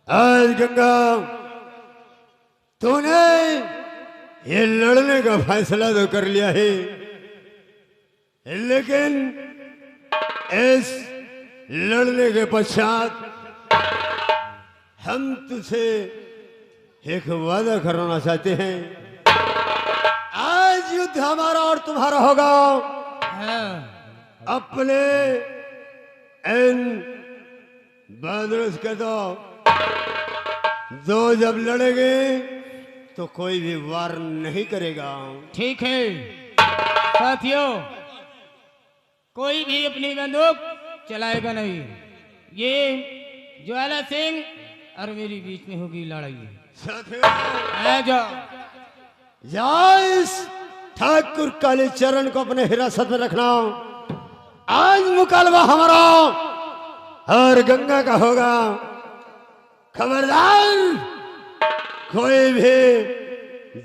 आज गंगा तूने ये लड़ने का फैसला तो कर लिया है, लेकिन इस लड़ने के पश्चात हम तुझसे एक वादा करना चाहते हैं। आज युद्ध हमारा और तुम्हारा होगा। अपने इन बहादुर के दो जब लड़ेंगे तो कोई भी वार नहीं करेगा। ठीक है साथियों, कोई भी अपनी बंदूक चलाएगा नहीं। ये ज्वाला सिंह और मेरी बीच में होगी लड़ाई। साथियों आ जाओ। इस ठाकुर कालीचरण को अपने हिरासत में रखना। आज मुकाबला हमारा और गंगा का होगा। खबरदार कोई भी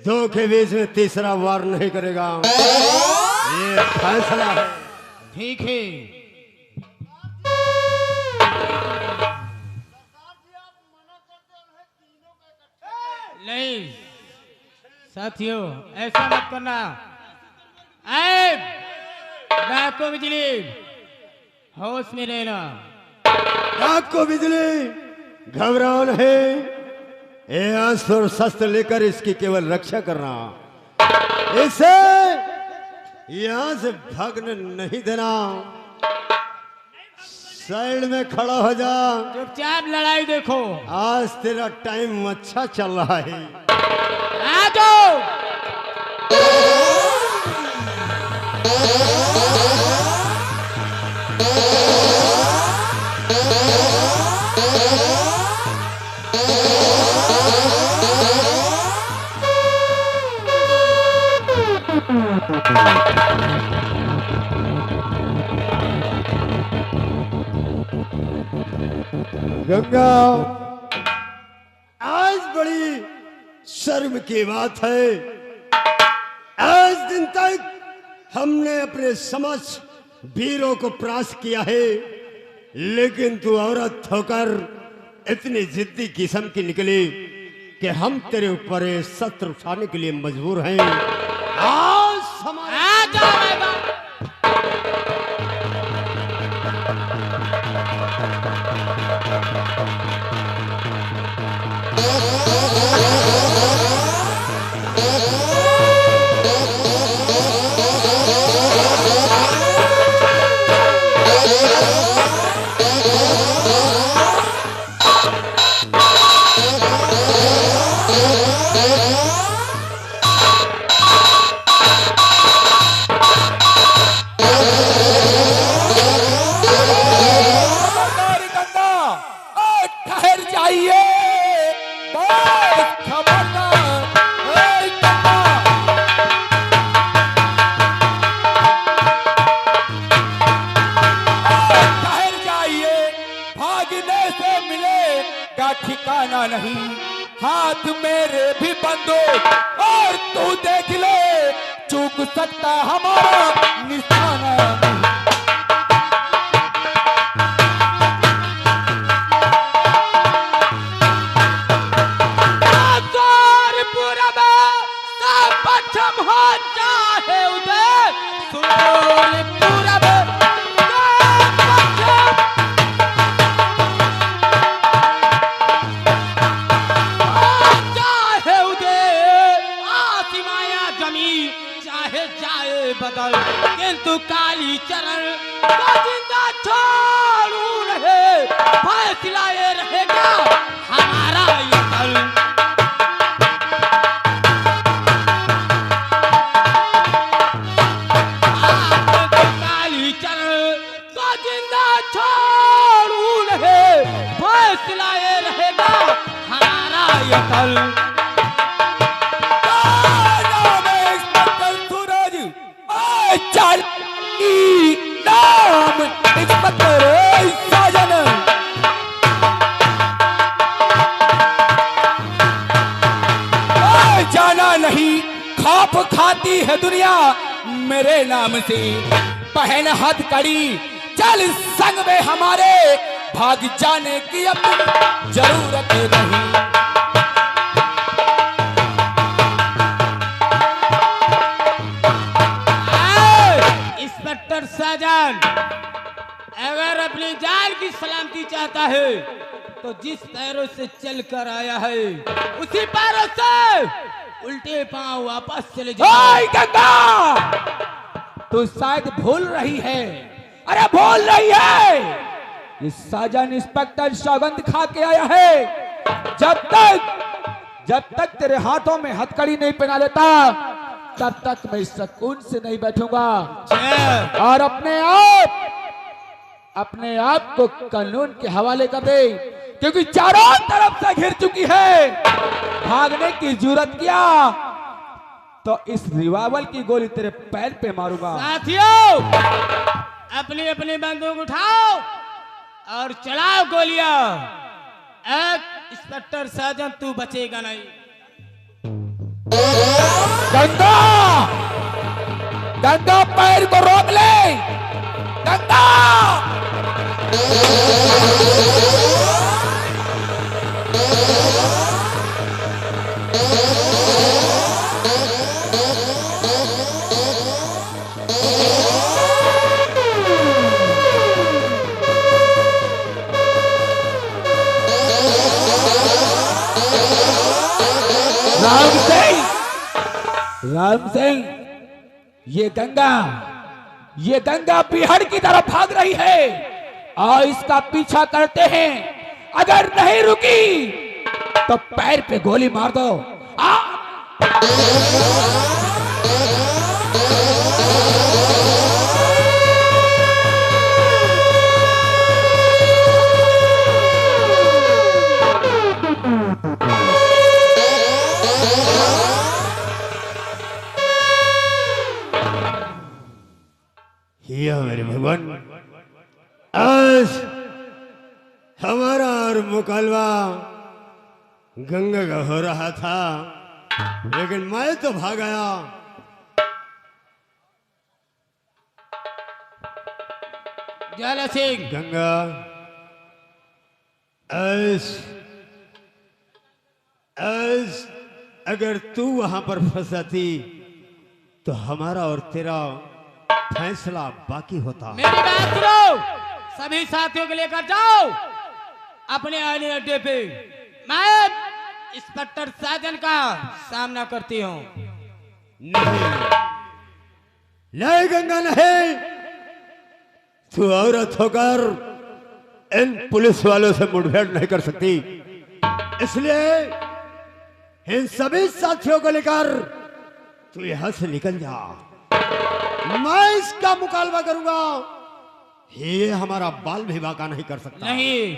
दो के बीच में तीसरा वार नहीं करेगा। ये फैसला है। ठीक है। नहीं साथियों, ऐसा मत करना। डाको बिजली, होश में रहना। डाको बिजली घबराओ नहीं। ये अस्त्र और शस्त्र लेकर इसकी केवल रक्षा करना, इसे यहां से भागने नहीं देना। साइड में खड़ा हो जा। चुपचाप लड़ाई देखो। आज तेरा टाइम अच्छा चल रहा है। आ जाओ। गंगा, आज बड़ी शर्म की बात है। आज दिन तक हमने अपने समझ वीरों को परास्त किया है, लेकिन तू औरत होकर इतनी जिद्दी किस्म की निकली कि हम तेरे ऊपर ये शस्त्र उठाने के लिए मजबूर हैं। आज आ जाओ। ठिकाना नहीं, हाथ मेरे भी बंदूक और तू देख ले, चूक सकता हमारा निशाना नहीं। पश्चिम हो चाहे उधर, पूरब बदल, किंतु काली चरण को जिंदा छोड़ू रहे, फैसला ये रहेगा हमारा ये दल। काली चरण को जिंदा छोड़ू रहे, फैसला ये रहेगा हमारा ये दल। नाम साजन जाना नहीं, खाप खाती है दुनिया मेरे नाम से। पहन हथकड़ी, चल संग में हमारे, भाग जाने की अब जरूरत है। जाता है तो जिस पैरों से चल कर आया है उसी पैरों से उल्टे पांव वापस चले जाओ। ओए गंगा, तू शायद भूल रही है। अरे भूल रही है, ये साजन इंस्पेक्टर सौगंध खा के आया है, जब तक तेरे हाथों में हथकड़ी नहीं पहना लेता तब तक मैं सुकून से नहीं बैठूंगा और अपने आप को कानून के हवाले कर दे, क्योंकि चारों तरफ से घिर चुकी है। भागने की जरूरत क्या, तो इस रिवाल्वर की गोली तेरे पैर पे मारूंगा। साथियों, अपनी अपनी बंदूक उठाओ और चलाओ गोलियां। इंस्पेक्टर साजन, तू बचेगा नहीं। गंगा, गंगा पैर को रोक ले। गंगा, राम सिंह, ये गंगा बिहार की तरफ भाग रही है और इसका पीछा करते हैं। अगर नहीं रुकी तो पैर पे गोली मार दो। या मेरे भगवान, आज हमारा और मुकालवा गंगा का हो रहा था, लेकिन मैं तो भाग आया। ज्वाला सिंह, गंगा, आज अगर तू वहां पर फंसाती तो हमारा और तेरा फैसला बाकी होता। मेरी बात सुनो, सभी साथियों को लेकर जाओ अपने आने अड्डे पे। मैं इंस्पेक्टर साजन का सामना करती हूँ। नहीं, नहीं गंगा, नहीं। तू औरत होकर इन पुलिस वालों से मुठभेड़ नहीं कर सकती, इसलिए इन सभी साथियों को लेकर तू यहां से निकल जा। मैं इसका मुकाबला करूंगा, ये हमारा बाल विवाह का नहीं कर सकता। नहीं,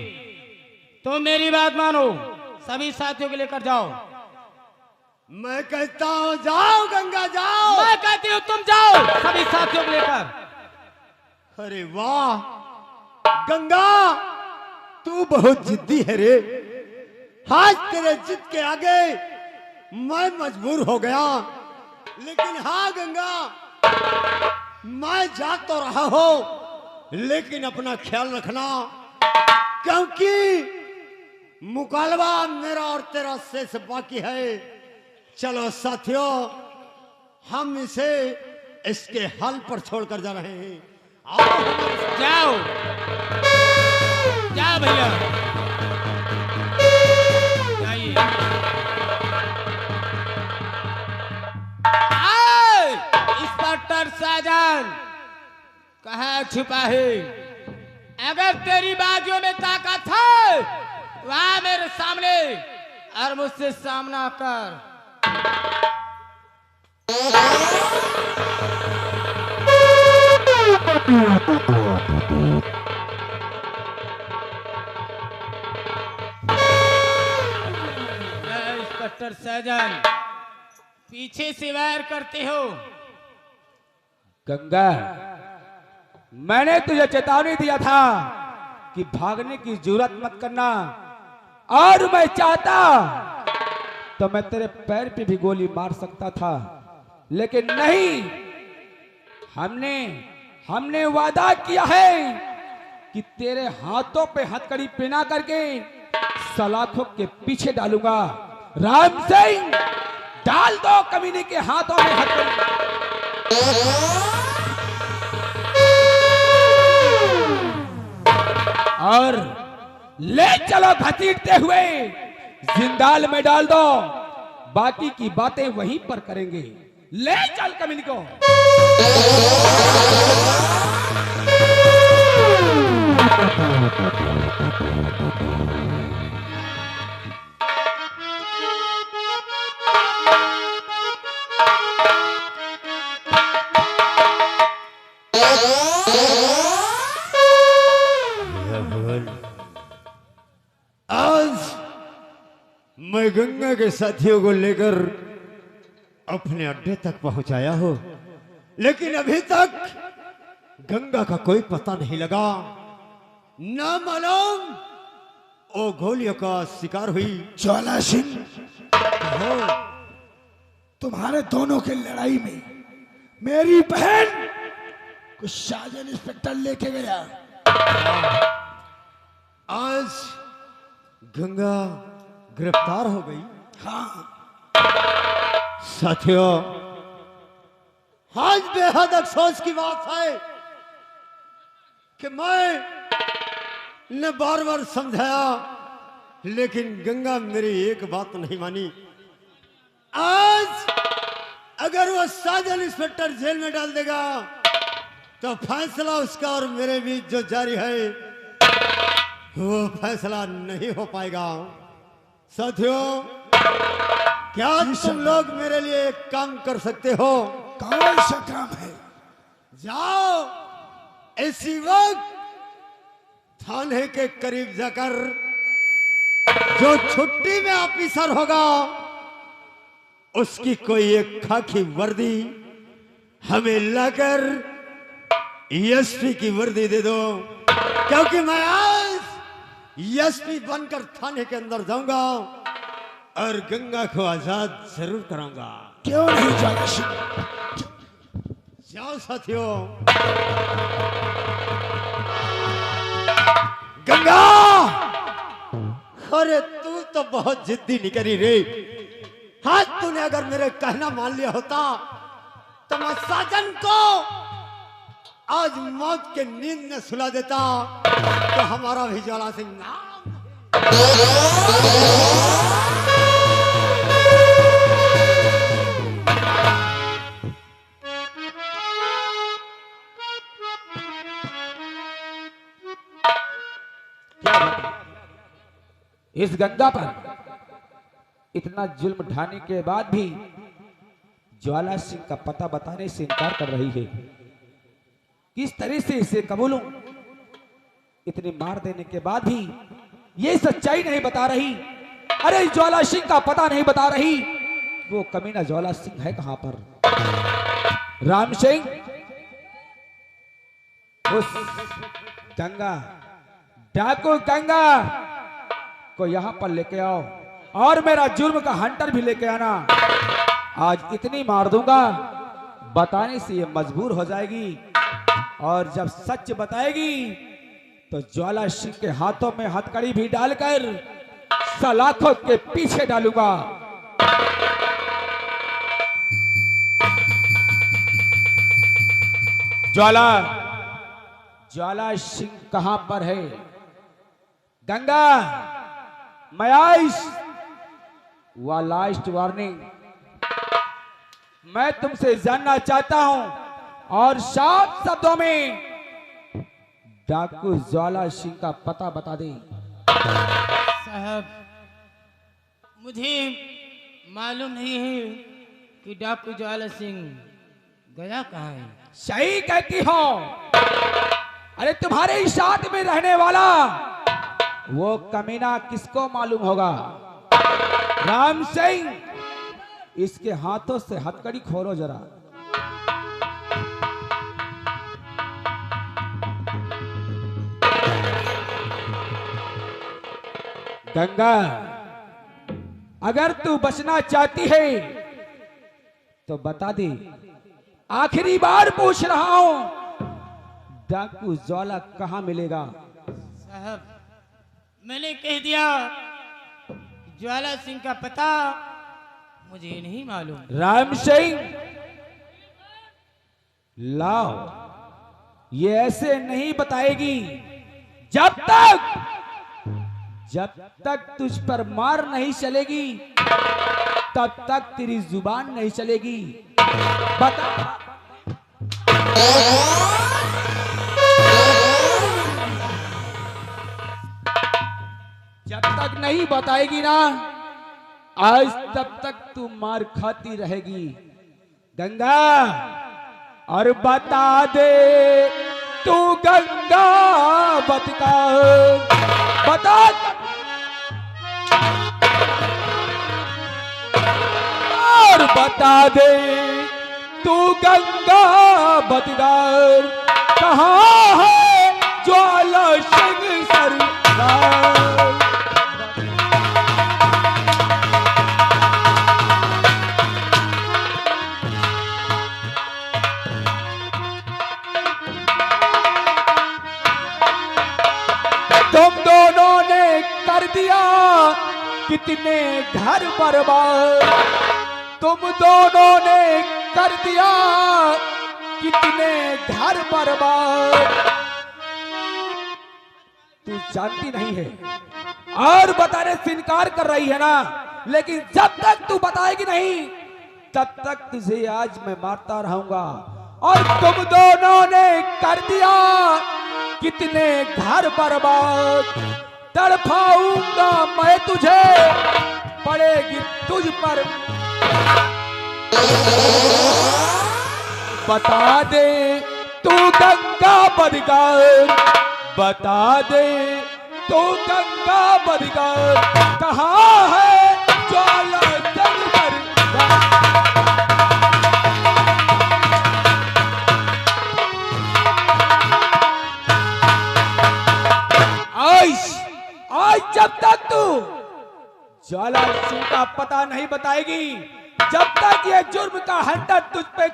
तुम मेरी बात मानो, सभी साथियों को लेकर जाओ। मैं कहता हूं जाओ गंगा, जाओ। मैं कहती हूँ तुम जाओ सभी साथियों को लेकर। अरे वाह गंगा, तू बहुत जिद्दी है रे। आज तेरे जिद के आगे मैं मजबूर हो गया, लेकिन हाँ गंगा, मैं जा तो रहा हूं, लेकिन अपना ख्याल रखना, क्योंकि मुकाबला मेरा और तेरा शेष बाकी है। चलो साथियों, हम इसे इसके हल पर छोड़कर जा रहे हैं। आओ जाओ, जाओ भैया, जाइए। इंस्पेक्टर साजन, कहाँ छुपा है? अगर तेरी बाजुओं में ताकत है, वहां मेरे सामने और मुझसे सामना कर। इंस्पेक्टर साजन, पीछे से वार करते हो। गंगा, मैंने तुझे चेतावनी दिया था कि भागने की जरूरत मत करना, और मैं चाहता तो मैं तेरे पैर पे भी गोली मार सकता था, लेकिन नहीं। हमने वादा किया है कि तेरे हाथों पे हथकड़ी पहना करके सलाखों के पीछे डालूंगा। राम सिंह, डाल दो कमीने के हाथों में हथकड़ी। ले चलो घसीटते हुए जिंदाल में डाल दो, बाकी की बातें वहीं पर करेंगे। ले चल कमीन को। आज मैं गंगा के साथियों को लेकर अपने अड्डे तक पहुंचाया हो, लेकिन अभी तक गंगा का कोई पता नहीं लगा। ना मालूम ओ गोलियों का शिकार हुई। ज्वाला सिंह, हो तुम्हारे दोनों की लड़ाई में मेरी बहन को साजन इंस्पेक्टर लेके गया। आज गंगा गिरफ्तार हो गई। हाँ, साथियों, आज बेहद अफसोस की बात है कि मैं ने बार बार समझाया, लेकिन गंगा मेरी एक बात नहीं मानी। आज अगर वो साजन इंस्पेक्टर जेल में डाल देगा तो फैसला उसका और मेरे बीच जो जारी है वो फैसला नहीं हो पाएगा। साथियों, क्या तुम लोग मेरे लिए एक काम कर सकते हो? कौन सा काम है? जाओ इसी वक्त थाने के करीब जाकर जो छुट्टी में ऑफिसर होगा उसकी कोई एक खाकी वर्दी हमें लाकर एसपी की वर्दी दे दो, क्योंकि मैं आज एसपी बनकर थाने के अंदर जाऊंगा और गंगा को आजाद जरूर कराऊंगा। क्यों नहीं ज्वाला सिंह? जाओ साथियों। गंगा, अरे तू तो बहुत जिद्दी निकली रे। आज तूने अगर मेरे कहना मान लिया होता तो मैं साजन को आज मौत के नींद में सुला देता, तो हमारा भी ज्वाला सिंह नाम। क्या बात है? इस गंगा पर इतना जुल्म ढाने के बाद भी ज्वाला सिंह का पता बताने से इनकार कर रही है। किस तरह से इसे कबूलूं? इतनी मार देने के बाद भी ये सच्चाई नहीं बता रही। अरे ज्वाला सिंह का पता नहीं बता रही। वो कमीना ज्वाला सिंह है कहां पर? राम सिंह, उस गंगा, डाकू गंगा को यहां पर लेके आओ और मेरा जुर्म का हंटर भी लेके आना। आज इतनी मार दूंगा, बताने से ये मजबूर हो जाएगी, और जब सच बताएगी तो ज्वाला सिंह के हाथों में हथकड़ी भी डालकर सलाखों के पीछे डालूंगा। ज्वाला, ज्वाला सिंह कहां पर है? गंगा, मैं आइस व लास्ट वार्निंग, मैं तुमसे जानना चाहता हूं और साफ शब्दों में डाकू ज्वाला सिंह का पता बता दे। साहब, मुझे मालूम नहीं है कि डाकू ज्वाला सिंह गया कहाँ है। सही कहती हो। अरे तुम्हारे ही साथ में रहने वाला वो कमीना किसको मालूम होगा? राम सिंह, इसके हाथों से हथकड़ी खोलो जरा। गंगा, अगर तू बचना चाहती है तो बता दे। आखिरी बार पूछ रहा हूं, डाकू ज्वाला कहां मिलेगा? साहब, मैंने कह दिया, ज्वाला सिंह का पता मुझे नहीं मालूम। राम सिंह, लाओ, ये ऐसे नहीं बताएगी जब तक जब तक तुझ पर मार नहीं चलेगी तब तक तेरी जुबान नहीं चलेगी। बता। जब तक नहीं बताएगी ना आज तब तक तू मार खाती रहेगी गंगा। और बता दे तू गंगा बता बता और बता दे तू गंगा बदगार कहाँ है ज्वाला सिंह सरदार। तुम दोनों ने कर दिया कितने घर बर्बाद। तुम दोनों ने कर दिया कितने घर बर्बाद। तू जानती नहीं है और बताने से इनकार कर रही है ना, लेकिन जब तक तू बताएगी नहीं तब तक तुझे आज मैं मारता रहूंगा। और तुम दोनों ने कर दिया कितने घर बर्बाद। तड़पाऊंगा मैं तुझे पड़ेगी तुझ पर। बता दे तू गंगा बदगार बता दे तू गंगा बदगार कहाँ है ज्वाला सिंह सरदार। आज जब तक तू ज्वाला सिंह का पता नहीं बताएगी जब तक ये जुर्म का हंटर तुझ पे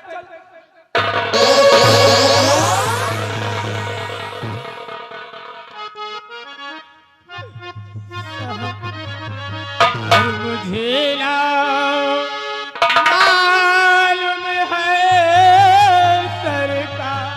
मुझे ना मालूम है सरकार।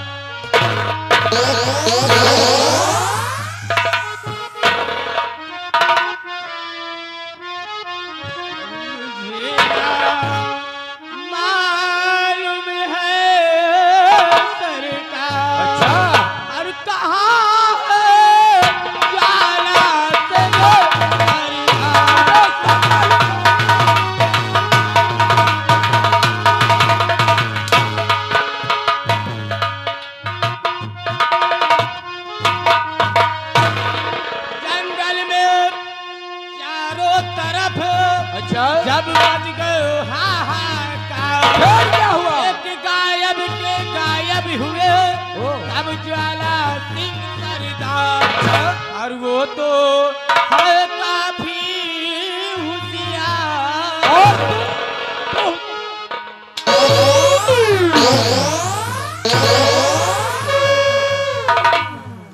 जब बज गए हाहाकार क्या हुआ? एक गायब के गायब हुए तब ज्वाला सिंह सरदार। और वो तो है काफी होशियार।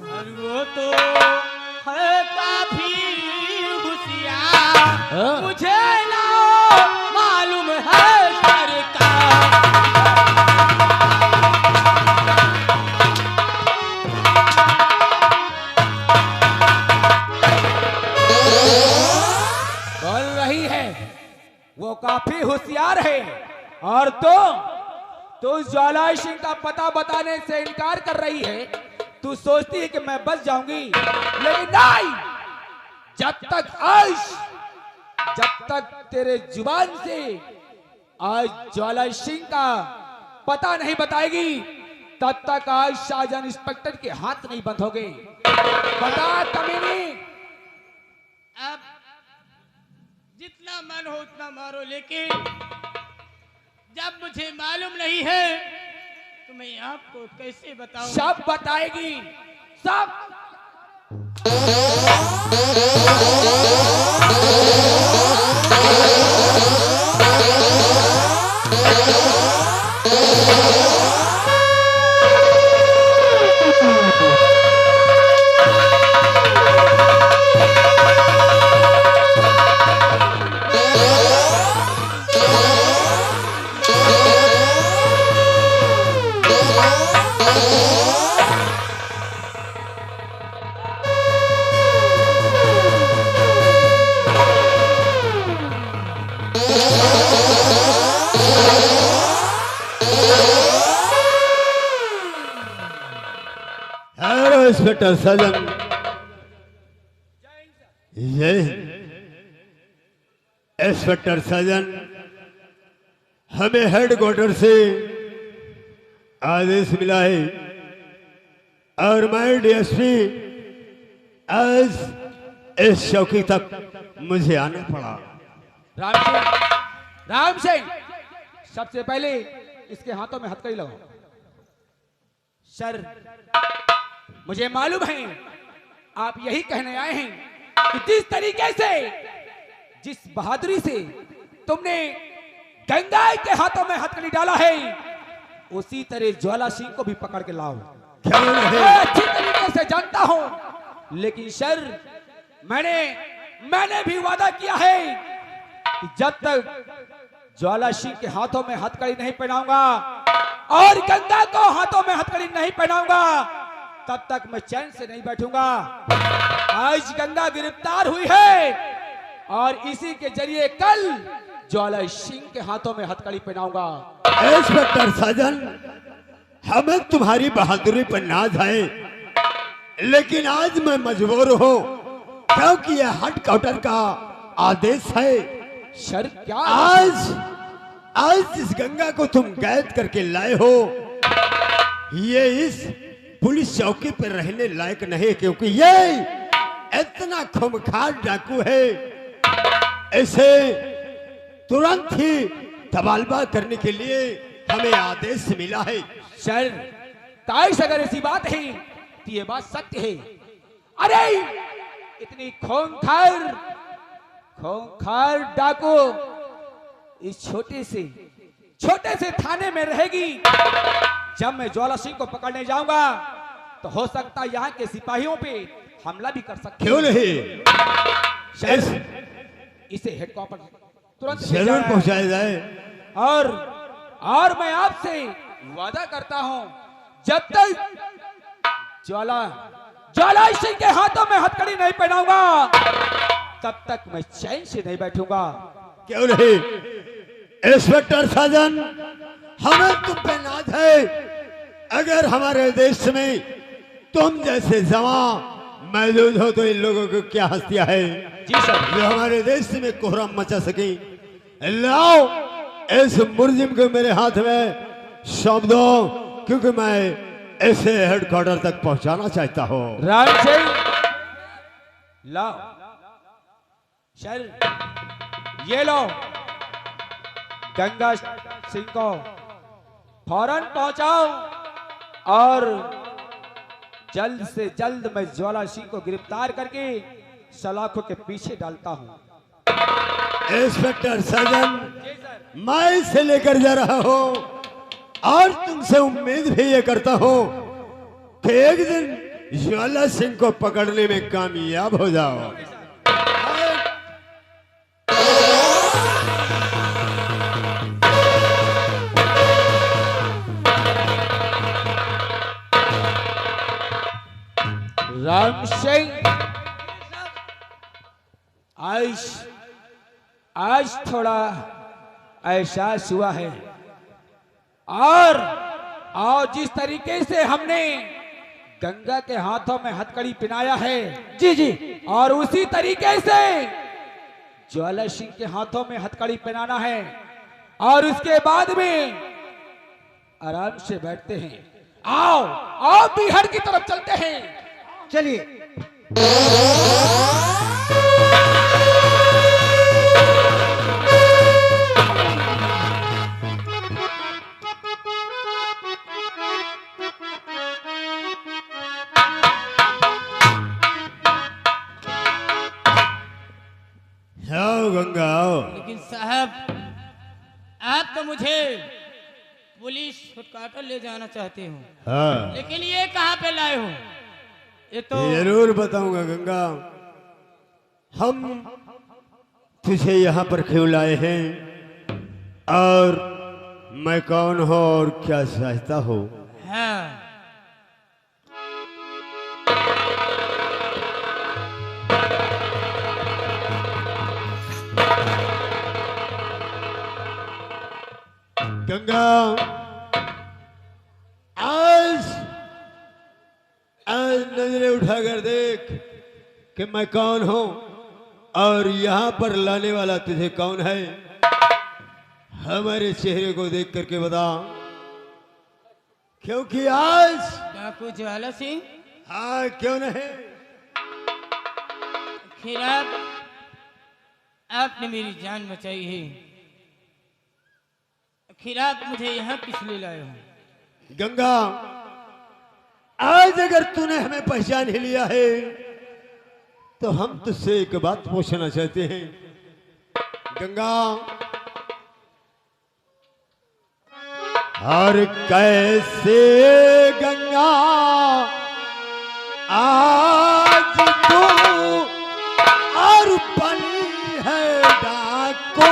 और वो तो है काफी होशियार। मुझे मालूम है सरकार। बोल रही है वो काफी होशियार है और तो ज्वाला सिंह का पता बताने से इनकार कर रही है। तू सोचती है कि मैं बच जाऊंगी, लेकिन नहीं। जब तक तेरे जुबान से आज ज्वाला सिंह का पता नहीं बताएगी तब तक आज शाहजहां इंस्पेक्टर के हाथ नहीं बंद होंगे। बता कमीनी। अब जितना मन हो उतना मारो, लेकिन जब मुझे मालूम नहीं है तो मैं आपको कैसे बताऊं? सब बताएगी सब। इंस्पेक्टर सजन, ये इंस्पेक्टर सजन, हमें हेडक्वार्टर से आदेश मिला है और मैं डीएसपी आज इस चौकी तक मुझे आना पड़ा। राम सिंह, सबसे पहले इसके हाथों में हथकड़ी लगाओ। सर, मुझे मालूम है आप यही कहने आए हैं कि जिस तरीके से, जिस बहादुरी से तुमने गंगा के हाथों में हथकड़ी डाला है, उसी तरह ज्वाला सिंह को भी पकड़ के लाओ। मैं अच्छी तरीके से जानता हूं, लेकिन सर मैंने भी वादा किया है कि जब तक ज्वाला सिंह के हाथों में हथकड़ी नहीं पहनाऊंगा और गंगा को हाथों में हथकड़ी नहीं पहनाऊंगा, तब तक मैं चैन से नहीं बैठूंगा। आज गंगा गिरफ्तार हुई है और इसी के जरिए कल ज्वाला सिंह के हाथों में हथकड़ी पहनाऊंगा। इंस्पेक्टर सजन, हमें तुम्हारी बहादुरी पर नाज है, लेकिन आज मैं मजबूर हूं क्योंकि यह हेडक्वार्टर का आदेश है। सर क्या आज इस गंगा को तुम कैद करके लाए हो, ये इस पुलिस चौकी पर रहने लायक नहीं, क्योंकि ये इतना खूंखार डाकू है, इसे तुरंत ही तबादला करने के लिए हमें आदेश मिला है। सर, ताइश अगर ऐसी बात है तो ये बात सत्य है। अरे इतनी खूंखार डाकू इस छोटे से थाने में रहेगी। जब मैं ज्वाला सिंह को पकड़ने जाऊंगा तो हो सकता है यहाँ के सिपाहियों पे हमला भी कर सकते। क्यों नहीं, इसे हेडक्वार्टर तुरंत जरूर पहुंचाया जाए। और मैं आपसे वादा करता हूं, जब तक ज्वाला सिंह के हाथों में हथकड़ी नहीं पहनाऊंगा, तब तक मैं चैन से नहीं बैठूंगा। क्यों नहीं इंस्पेक्टर सजन, हमें तुम पे नाज है। अगर हमारे देश में तुम जैसे जवान मौजूद हो तो इन लोगों को क्या हस्तियां है जी सर, जो हमारे देश में कोहराम मचा सके। लाओ इस मुर्जिम को मेरे हाथ में सौंप दो, क्योंकि मैं इसे हेडक्वार्टर तक पहुंचाना चाहता हूं। राम सिंह, लाओ सर, ये लो, गंगा सिंह को फौरन पहुंचाओ और जल्द से जल्द मैं ज्वाला सिंह को गिरफ्तार करके सलाखों के पीछे डालता हूं। इंस्पेक्टर सजन, मैं इसे लेकर जा रहा हूं और तुमसे उम्मीद भी ये करता हूं कि एक दिन ज्वाला सिंह को पकड़ने में कामयाब हो जाओ। राम सिंह, आज थोड़ा एहसास हुआ है और जिस तरीके से हमने गंगा के हाथों में हथकड़ी पहनाया है, जी, और उसी तरीके से ज्वाला सिंह के हाथों में हथकड़ी पहनाना है और उसके बाद में आराम से बैठते हैं। आओ बिहार की तरफ चलते हैं। चलिए। आओ गंगा आओ। लेकिन साहब, आप तो मुझे पुलिस हेडक्वार्टर ले जाना चाहते हो, हाँ, लेकिन ये कहाँ पे लाए हो? ये तो जरूर बताऊंगा गंगा। हम तुझे यहाँ पर क्यों लाए हैं और मैं कौन हूँ और क्या चाहता हूँ। हाँ, गंगा, आज कर देख कि मैं कौन हूं और यहां पर लाने वाला तुझे कौन है। हमारे चेहरे को देख करके बता, क्योंकि आज डाकू ज्वाला सिंह, हाँ क्यों नहीं, आखिर आपने मेरी जान बचाई है। आखिर आप मुझे यहाँ किस लिए लाए हो? गंगा, आज अगर तूने हमें पहचान ही लिया है तो हम तुझसे एक बात पूछना चाहते हैं। गंगा, और कैसे गंगा आज तू और बनी है डाको।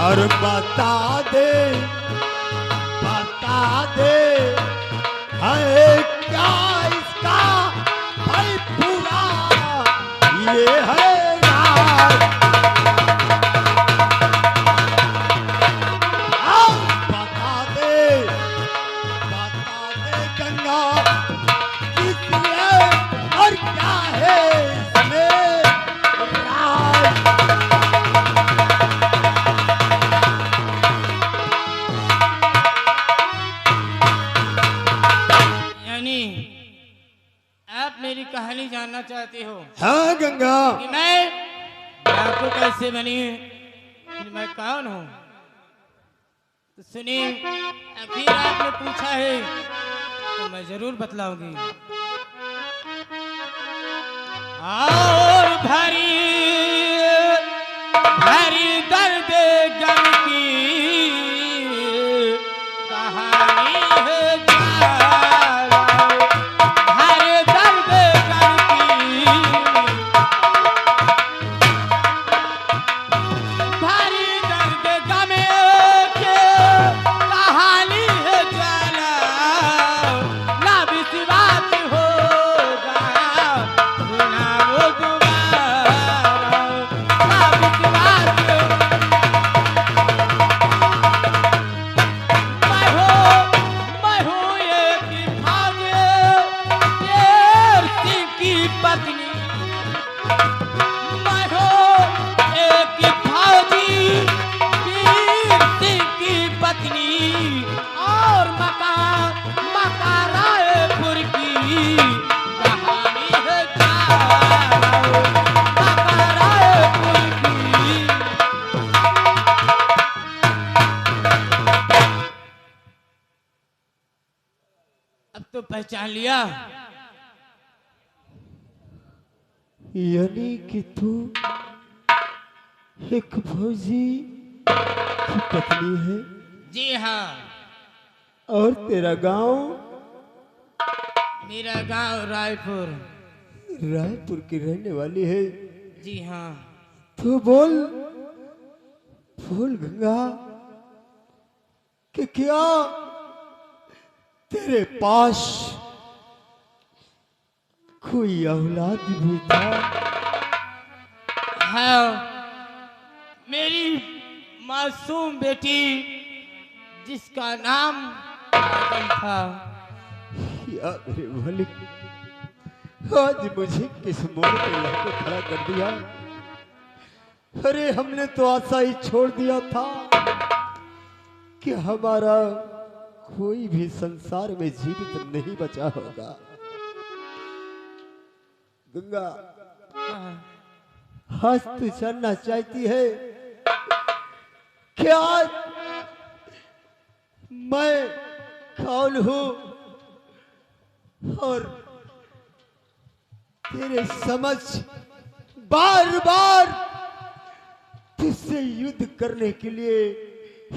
और बता दे है क्या इसका भाई पूरा ये है राज। बता दे गंगा किस लिए और क्या है इसमें राज। आप मेरी कहानी जानना चाहते हो? हाँ गंगा, कि मैं डाकू कैसे बनी, कि मैं कौन हूँ? तो सुनिए, आखिर आपने पूछा है तो मैं जरूर बतलाऊंगी। और भरी भरी दर्द गम की कहानी है ज्वाला, भरी दर्द गम की, भरी दर्द गम की कहानी है ज्वाला। ना विश्वास होगा सुनाओ दोबारा, ना विश्वास मैं हूँ एक भाग्य शेर सिंह की पत्नी। मैं हूँ एक फौजी वीर सिंह की पत्नी और मका रायपुर की कहानी है ज्वाला, मका रायपुर की। अब तो पहचान लिया। यानी कि तू एक फौजी की पत्नी है जी हाँ, और तेरा गांव मेरा गांव रायपुर। रायपुर की रहने वाली है। जी हाँ, तो बोल बोल गंगा कि क्या तेरे पास कोई औलाद भी था? हाँ, मेरी मासूम बेटी जिसका नाम काजल था। या मेरे मालिक, आज मुझे किस मोड़ पे लाके खड़ा कर दिया। अरे हमने तो आशा ही छोड़ दिया था कि हमारा कोई भी संसार में जीवित नहीं बचा होगा। गंगा, आज तू जानना चाहती है कि आज मैं कौन हूं और तेरे समझ बार बार तुझसे युद्ध करने के लिए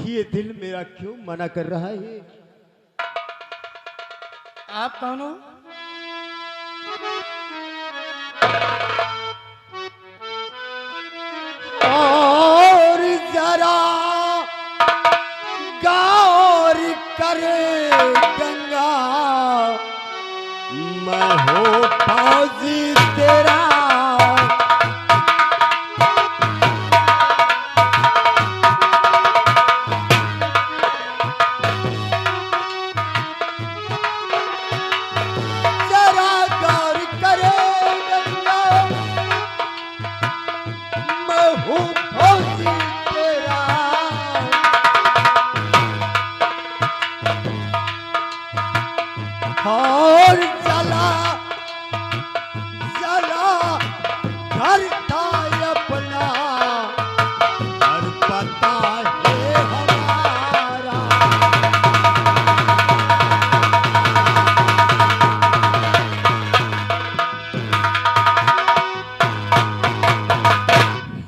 ये दिल मेरा क्यों मना कर रहा है? आप कौन हो? और जरा मैं हूँ फौजी तेरा। जरा गौर करे गंगा, मैं हूँ फौजी तेरा। और जला जला घर था अपना, घर पता है हमारा।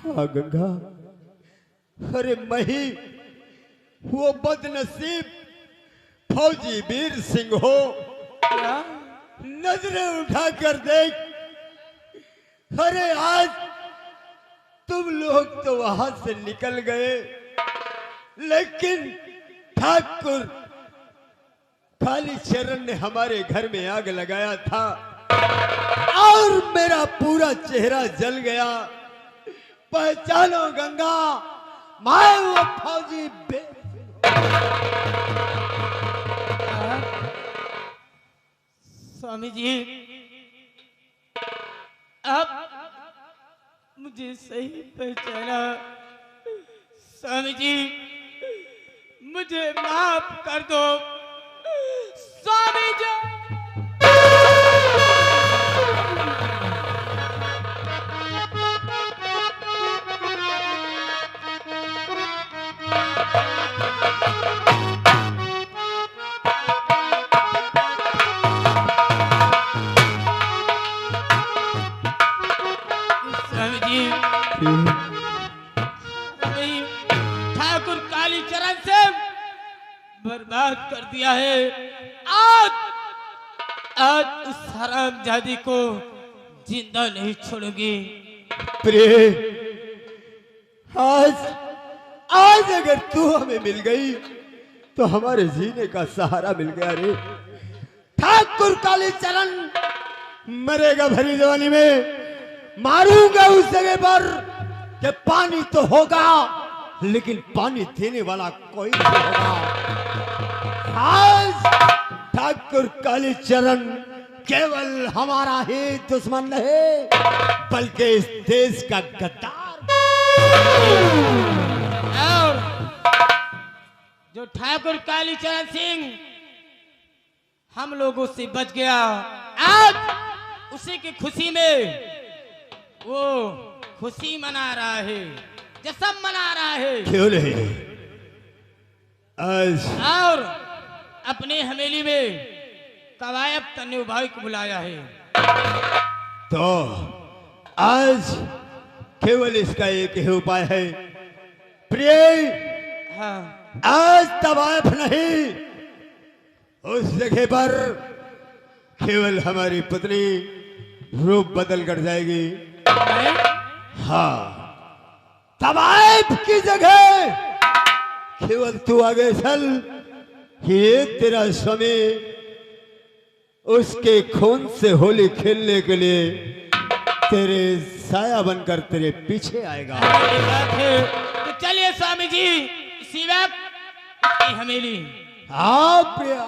हाँ गंगा, अरे मही वो बदनसीब फौजी वीर सिंह हो। नजरें उठाकर देख, अरे आज तुम लोग तो वहां से निकल गए, लेकिन ठाकुर कालीचरण ने हमारे घर में आग लगाया था और मेरा पूरा चेहरा जल गया। पहचानो गंगा, मैं वो फौजी स्वामी जी, अब मुझे सही पहचाना। स्वामी जी, मुझे माफ कर दो। स्वामी जी, ठाकुर कालीचरण से बर्बाद कर दिया है। आज आज उस हरामजादी को जिंदा नहीं छोड़ोगी। प्रिय, आज आज अगर तू हमें मिल गई तो हमारे जीने का सहारा मिल गया रे। ठाकुर कालीचरण मरेगा भरी जवानी में, मारूंगा उस जगह पर कि पानी तो होगा लेकिन पानी देने वाला कोई नहीं होगा। आज ठाकुर कालीचरण केवल हमारा ही दुश्मन नहीं बल्कि इस देश का गद्दार। और जो ठाकुर कालीचरण सिंह हम लोगों से बच गया, आज उसी की खुशी में वो खुशी मना रहा है, जश्न मना रहा है। क्यों नहीं? आज और अपने हवेली में कवायद तन्ने भाई को बुलाया है। तो आज केवल इसका एक ही उपाय है प्रिय। हाँ, आज तवायफ नहीं, उस जगह पर केवल हमारी पत्नी रूप बदल कर जाएगी। हाँ, तवायफ की जगह केवल तू आगे चल, ये तेरा स्वामी उसके खून से होली खेलने के लिए तेरे साया बनकर तेरे पीछे आएगा। ये बात है। तो चलिए स्वामी जी, इसी वक्त हवेली। हाँ प्रिया,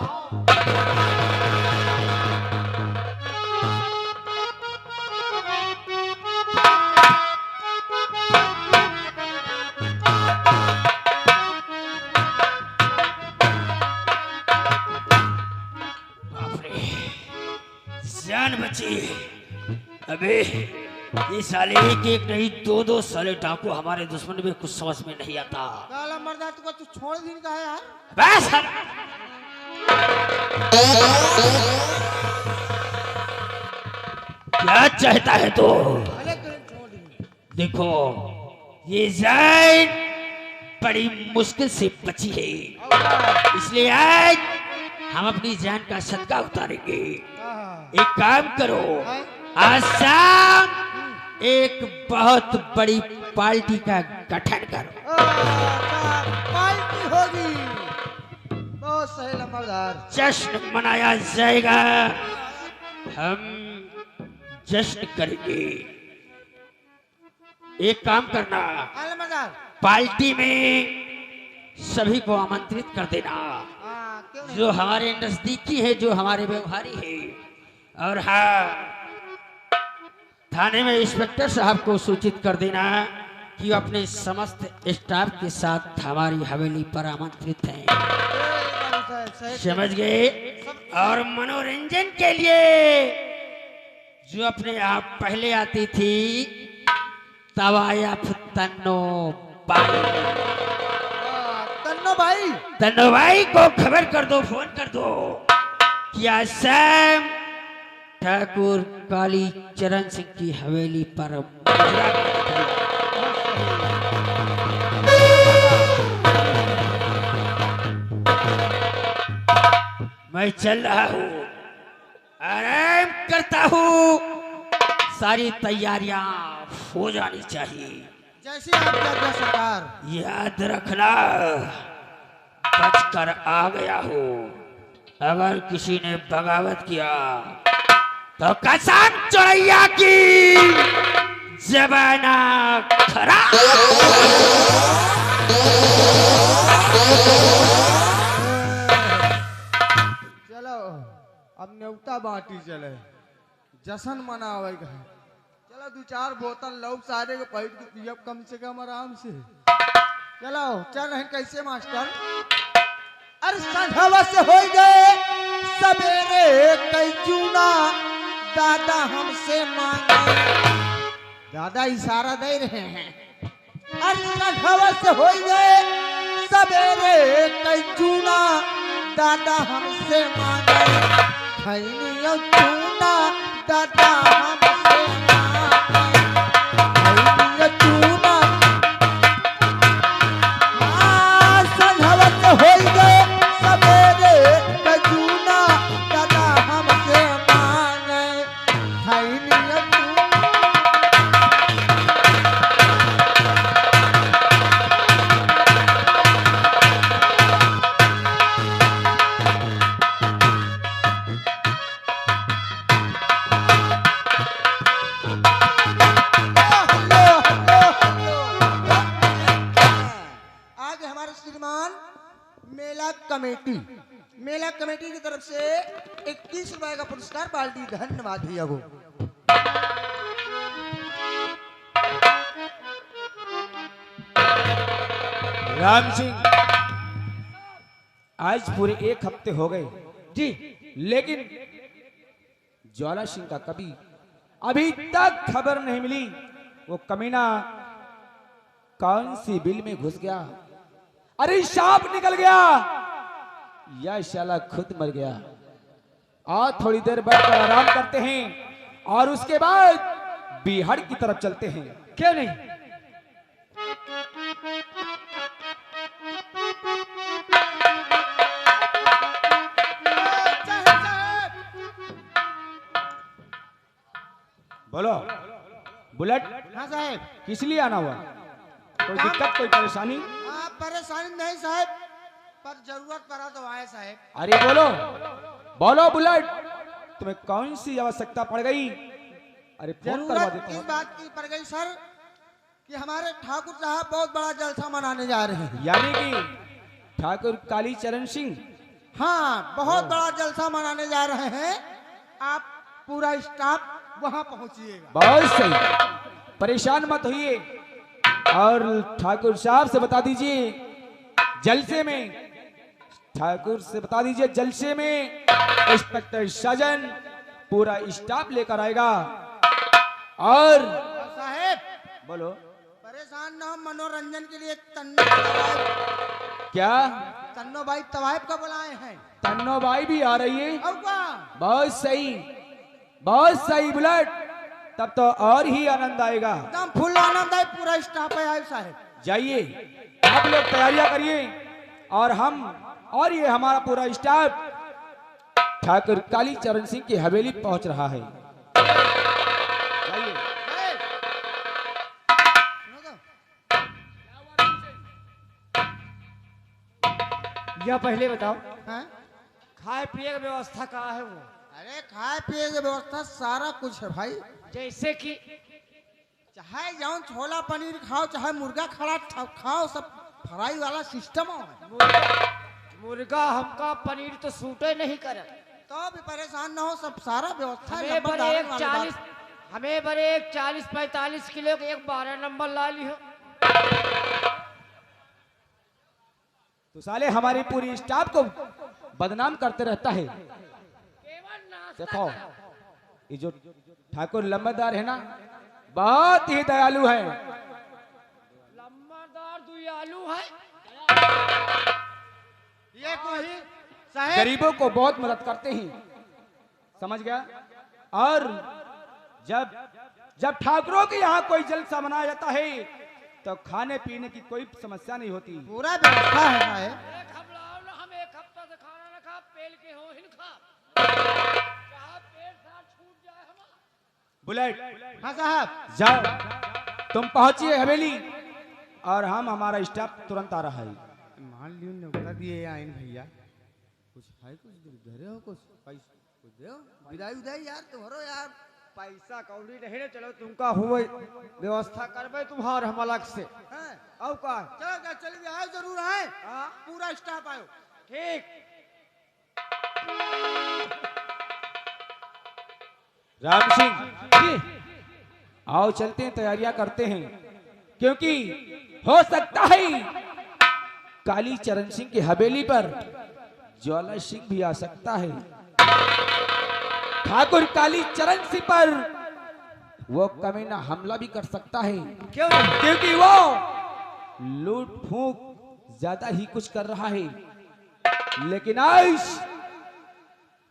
जान बची। अबे ये साले एक एक नहीं दो दो साले डाकू हमारे दुश्मन में कुछ समझ में नहीं आता। काला मर्दा तुझको तू छोड़ दिन का है यार। बस क्या चाहता है तो अरे तुझे छोड़ दी। देखो, ये जान बड़ी मुश्किल से बची है, इसलिए आज हम अपनी जान का सदका उतारेंगे। एक काम करो, आज शाम एक बहुत बड़ी पार्टी का गठन करो। पार्टी होगी। बहुत सही लंबरदार। जश्न मनाया जाएगा। हम जश्न करेंगे। एक काम करना, अलमदार। पार्टी में सभी को आमंत्रित कर देना, हाँ, क्यों नहीं? जो हमारे नजदीकी है, जो हमारे व्यवहारी है। और हाँ, थाने में इंस्पेक्टर साहब को सूचित कर देना कि वो अपने समस्त स्टाफ के साथ हमारी हवेली पर आमंत्रित हैं। समझ गए? और मनोरंजन के लिए जो अपने आप पहले आती थी, तवायफ तन्नो बाई। तन्नो भाई। तन्नो भाई को खबर कर दो, फोन कर दो कि आज शाम ठाकुर काली चरण सिंह की हवेली पर मैं चल रहा हूँ, आराम करता हूँ। सारी तैयारियां हो जानी चाहिए। जैसे आप आज्ञा सरकार। याद रखना, बचकर आ गया हूँ। अगर किसी ने बगावत किया तो कसम चोरैया की जबाना खराब। चलो अब न्योता बाटी चले, जश्न मनावेगा। चलो 2-4 बोतल लौक सारे को पैट के पियब कम से कम आराम से। चलो चल रहे कैसे मास्टर? अरे संघवा से हो गए सवेरे कई चूना, दादा हमसे मांगे। दादा इशारा दे रहे हैं। अरे संघवा से हो गए सवेरे कई चूना, दादा हमसे मांगे। खैनियो चूना दादा हमसे मांगे। खैनियो चूना। हाँ, संघवा से हो गए सवेरे कई चूना, दादा हमसे मांगे। खैनियो चूना। आज हमारे श्रीमान मेला कमेटी की तरफ से 21 रुपए का पुरस्कार पार्टी। धन्यवाद भैया को। राम सिंह, आज पूरे 1 हफ्ते हो गए जी, लेकिन ज्वाला सिंह का कभी अभी तक खबर नहीं मिली। वो कमीना कौन सी बिल में घुस गया? अरे सांप निकल गया या शाला खुद मर गया? और थोड़ी देर बैठकर आराम करते हैं और उसके बाद बिहार की तरफ चलते हैं, क्यों नहीं? बोलो बुलेट, हाँ साहब। किस लिए आना हुआ? कोई दिक्कत, कोई परेशानी? आप परेशानी नहीं साहब, पर जरूरत पड़ा तो आए साहब। अरे बोलो बोलो बुलेट, तुम्हें कौन सी आवश्यकता पड़ गई? अरे फोन करवा जरूरत देता इस हूँ। बात की पड़ गई सर कि हमारे ठाकुर साहब बहुत बड़ा जलसा मनाने जा रहे हैं। यानी कि ठाकुर काली चरण सिंह? हाँ, बहुत बड़ा जलसा मनाने जा रहे हैं। आप पूरा स्टाफ वहां पहुंचिएगा। बहुत सही, परेशान मत होइए। और ठाकुर साहब से बता दीजिए जलसे में, ठाकुर से बता दीजिए जलसे में इंस्पेक्टर साजन पूरा स्टाफ लेकर आएगा। और साहब बोलो, परेशान ना हो, मनोरंजन के लिए तन्नो तवाइफ। क्या तन्नो भाई तवाइफ का बुलाए हैं। तन्नो बाई भी आ रही है? और क्या? बहुत सही, बहुत सही बुलेट, तब तो और ही आनंद आएगा। एकदम फुल आनंद है, पूरा स्टाफ है आए साहब। जाइए आप लोग तैयारियां करिए और हम और ये हमारा पूरा स्टाफ ठाकुर काली चरण सिंह की हवेली पहुंच रहा है। जाइए। यह पहले बताओ, हाँ? खाए पिए की व्यवस्था कहाँ है? वो अरे खाए पिए की व्यवस्था सारा कुछ है भाई। जैसे कि चाहे जाओ छोला पनीर खाओ, चाहे मुर्गा खड़ा खाओ, सब फ्राई वाला सिस्टम है। मुर्गा हमका पनीर तो सूटे नहीं करे। तो भी परेशान ना हो, सब सारा व्यवस्था है। हमें बड़े नंबरदार एक वाली 40 बात। हमें बड़े एक 40-45 किलो के एक 12 नंबर ला ली हो। तो साले हमारी पूरी स्टाफ को बदनाम करते रहता है। देखो ये जो ठाकुर लंबरदार है ना, बहुत ही दयालु है। लम्बादार दयालु है। ये कोई साहेब गरीबों को बहुत मदद करते हैं, समझ गया। और जब जब ठाकुरों के यहाँ कोई जलसा मनाया जाता है तो खाने पीने की कोई समस्या नहीं होती। पूरा व्यवस्था है साहेब। एक हमलाओ ना, हम एक हफ्ता से खाना ना खा, पेल के हो हिन खा। चाहे पेट साथ छूट जाए हमारा। बुलेट हाँ साहब। जाओ, तुम पहुंचिए हवेली और हम हमारा स्टाफ तुरंत आ रहा है। मान लियो न्योता दिए आइन भैया, कुछ है, कुछ धरे हो, कुछ पैसा कुछ दे विदाई उदाई यार तुम्हारो यार। पैसा कौड़ी नहीं, चलो तुमका हुए व्यवस्था करबे तुम्हार हम अलग से। और का चलो चलिए, आओ जरूर आए। पूरा स्टाफ आयो। ठीक। राम सिंह आओ चलते हैं, तैयारियां करते हैं, क्योंकि हो सकता है काली चरण सिंह की हवेली पर ज्वाला सिंह भी आ सकता है। ठाकुर काली चरण सिंह पर वो कमीना हमला भी कर सकता है। क्यों? क्योंकि वो लूट फूंक ज्यादा ही कुछ कर रहा है। लेकिन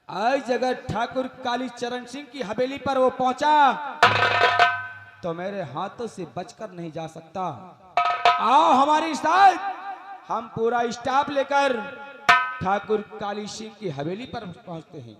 आज अगर ठाकुर काली चरण सिंह की हवेली पर वो पहुंचा तो मेरे हाथों से बचकर नहीं जा सकता। आओ हमारे साथ, हम पूरा स्टाफ लेकर ठाकुर काली सिंह की हवेली पर पहुंचते हैं।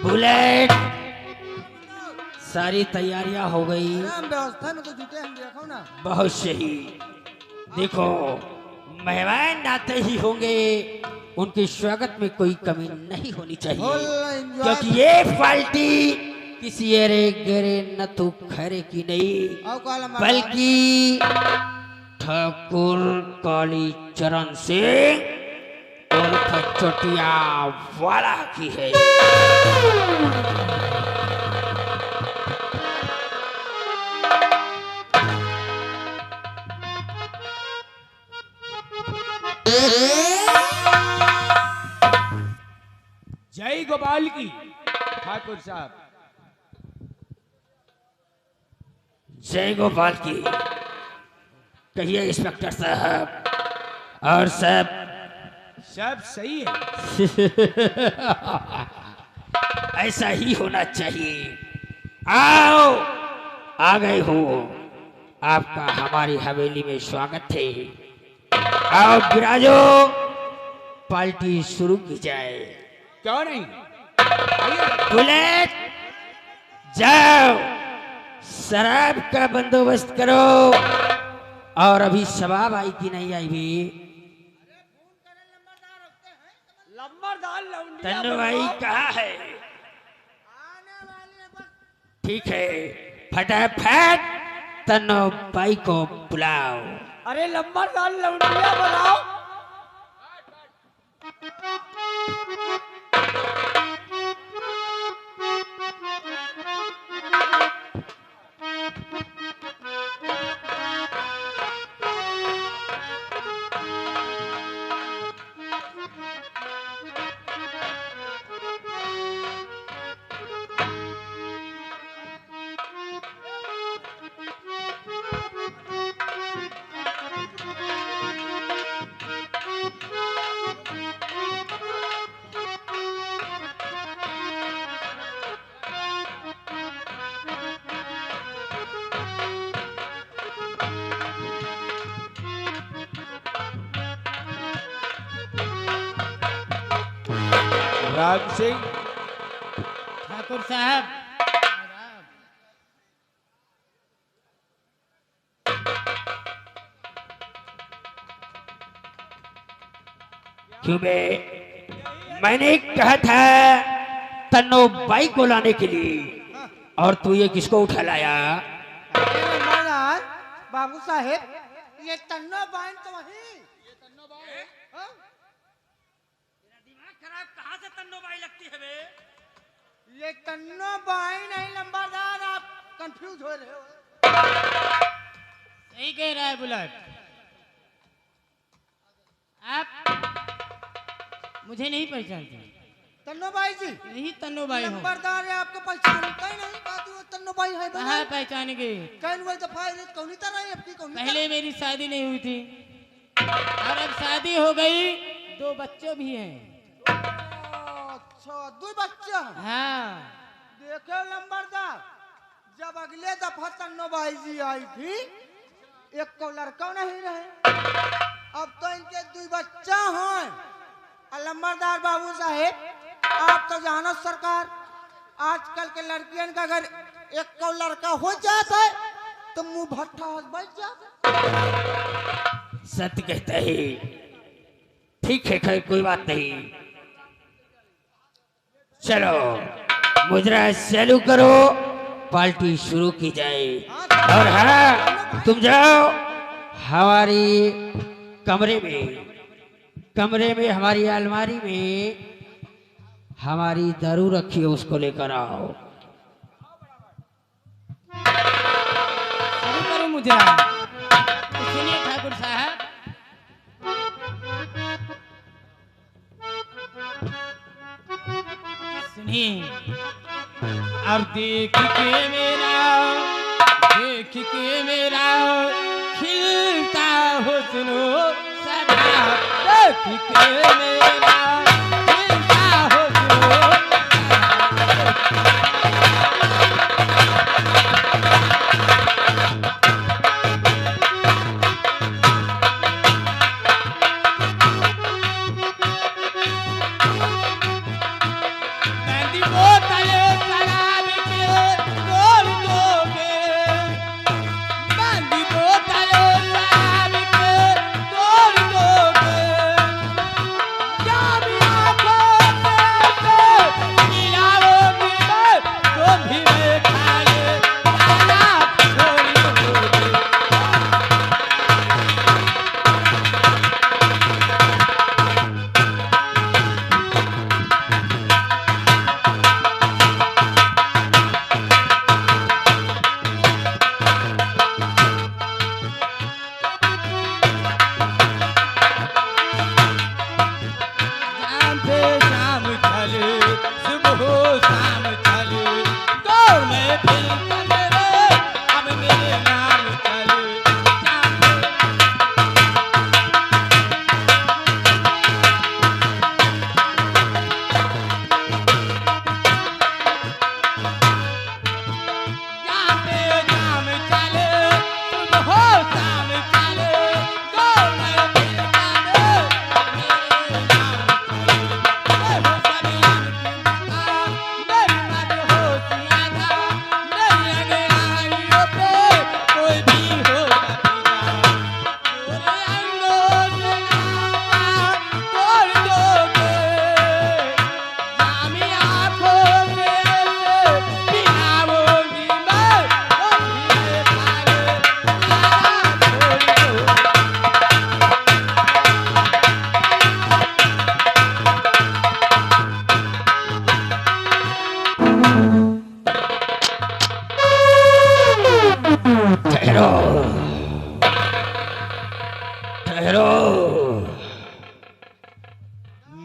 बुलेट, सारी तैयारियां हो गई। हम व्यवस्था में तो जुटे हैं, देखो ना। बहुत सही। देखो, मेहमान आते ही होंगे, उनके स्वागत में कोई कमी नहीं होनी चाहिए, क्योंकि ये पार्टी किसी अरे गरे न तो खरे की नहीं, बल्कि ठाकुर काली चरण सिंह और चोटिया वाला की है। जय गोपाल की। ठाकुर साहब, जय गोपाल की। कहिए इंस्पेक्टर साहब। और सब सब सही है। ऐसा ही होना चाहिए। आओ, आ गए हो, आपका हमारी हवेली में स्वागत है। आओ विराजो, पार्टी शुरू की जाए। क्यों नहीं? बुलेट, जाओ शराब का बंदोबस्त करो। और अभी शबाब आई कि नहीं आई भी? तन्नू भाई कहाँ है? ठीक है, फटाफट तन्नू भाई को बुलाओ। अरे लंबरदार लौंडिया बनाओ। राम सिंह ठाकुर साहब क्यों बे? मैंने कहा था तन्नो बाई को लाने के लिए, और तू ये किसको उठा लाया? महाराज बाबू साहेब, ये तन्नो बाइन तो वही। ये तन्नो बाइन? हाँ? तेरा दिमाग खराब, कहाँ से तन्नो बाई लगती है बे? ये तन्नो बाइन नहीं लंबादार, आप कंफ्यूज हो रहे हो। सही कह रहा है बुलेट। आप मुझे नहीं पहचानते? तन्नो बाई जी नहीं तन्नो बाई हूँ। नंबरदार है, आपको पहचानता ही नहीं। कहा तू तन्नो बाई है? कहाँ पहचानेंगे? कहीं वो दफा कौनी तरह है आपकी कौनी पहले मेरी शादी नहीं हुई थी और अब शादी हो गई, 2 बच्चे भी हैं। अच्छा, 2 बच्चा। हाँ। देखो नंबरदार, जब अगले दफा तन्नो बाई जी आई थी, एक को लड़का नहीं रहे, अब तो इनके 2 बच्चा हैं। लंबरदार बाबू साहेब, आप तो जानो सरकार, आजकल के लड़कियन का अगर एक को लड़का हो जाता है तो मुंह भट्ठा बैठ जाता है। सत्य कहता है। ठीक है, खैर कोई बात नहीं। चलो मुजरा चालू करो, पार्टी शुरू की जाए। और हाँ, तुम जाओ हमारी कमरे में हमारी अलमारी में हमारी दारू रखी है, उसको लेकर आओ। शुरू करो मुजरा। तो सुनिए ठाकुर साहब, सुनिए। और देख के मेरा खिलता हुस्न सदा, देख के मेरा खिलता हुस्न।